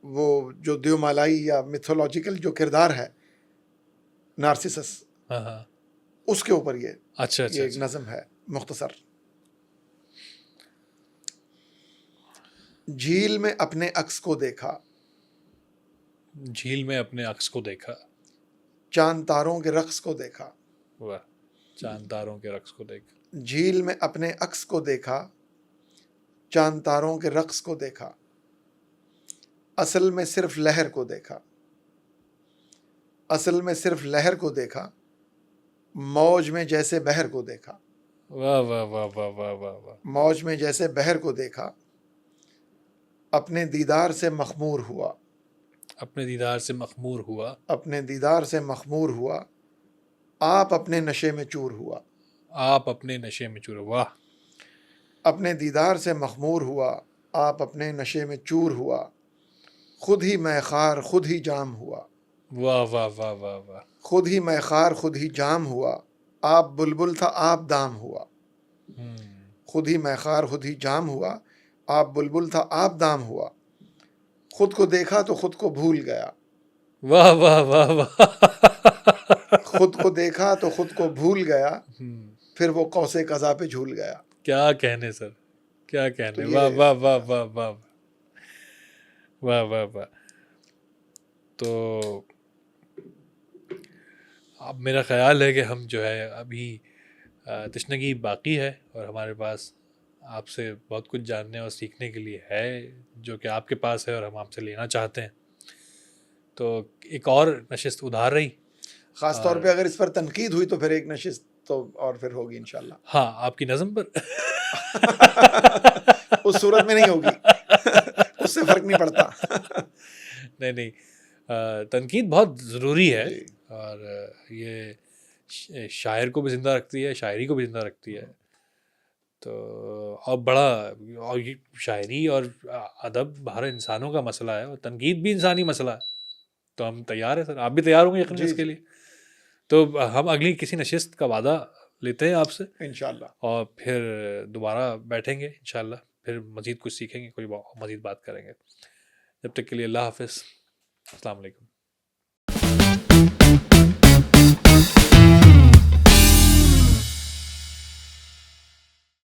وہ جو دیومالائی یا میتھولوجیکل جو کردار ہے نارسسس, اس کے اوپر یہ ایک نظم ہے مختصر. جھیل میں اپنے عکس کو دیکھا, جھیل میں اپنے عکس کو دیکھا, چاند تاروں کے رقص کو دیکھا. واہ, چاند تاروں کے رقص کو دیکھا. جھیل میں اپنے عکس کو دیکھا, چاند تاروں کے رقص کو دیکھا, اصل میں صرف لہر کو دیکھا. اصل میں صرف لہر کو دیکھا, موج میں جیسے بحر کو دیکھا. واہ واہ واہ واہ واہ واہ واہ. موج میں جیسے بحر کو دیکھا, اپنے دیدار سے مخمور ہوا. اپنے دیدار سے مخمور ہوا. اپنے دیدار سے مخمور ہوا, آپ اپنے نشے میں چور ہوا. آپ اپنے نشے میں چور. واہ. اپنے دیدار سے مخمور ہوا, آپ اپنے نشے میں چور ہوا, خود ہی میں خار خود ہی جام ہوا. واہ واہ واہ واہ واہ. خود ہی میں خار خود ہی جام ہوا, آپ بلبل تھا آپ دام ہوا. خود ہی میں خار خود ہی جام ہوا, آپ بلبل تھا آپ دام ہوا. خود کو دیکھا تو خود کو بھول گیا. واہ واہ واہ واہ. خود کو دیکھا تو خود کو بھول گیا, پھر وہ قوس قزح پہ جھول گیا. کیا کہنے سر, کیا کہنے. واہ واہ واہ واہ واہ واہ واہ واہ. تو اب میرا خیال ہے کہ ہم جو ہے ابھی تشنگی باقی ہے, اور ہمارے پاس آپ سے بہت کچھ جاننے اور سیکھنے کے لیے ہے جو کہ آپ کے پاس ہے اور ہم آپ سے لینا چاہتے ہیں. تو ایک اور نشست ادھار رہی, خاص طور پہ اگر اس پر تنقید ہوئی تو پھر ایک نشست تو اور پھر ہوگی انشاءاللہ. ہاں, آپ کی نظم پر اس صورت میں نہیں ہوگی, اس سے فرق نہیں پڑتا. نہیں, تنقید بہت ضروری ہے, اور یہ شاعر کو بھی زندہ رکھتی ہے, شاعری کو بھی زندہ رکھتی ہے. تو اور بڑا, اور یہ شاعری اور ادب ہر انسانوں کا مسئلہ ہے, اور تنقید بھی انسانی مسئلہ ہے. تو ہم تیار ہیں سر, آپ بھی تیار ہوں گے یقیناً اس کے لیے. تو ہم اگلی کسی نشست کا وعدہ لیتے ہیں آپ سے انشاءاللہ, اور پھر دوبارہ بیٹھیں گے انشاءاللہ, پھر مزید کچھ سیکھیں گے, کوئی مزید بات کریں گے. جب تک کے لیے اللہ حافظ, السلام علیکم.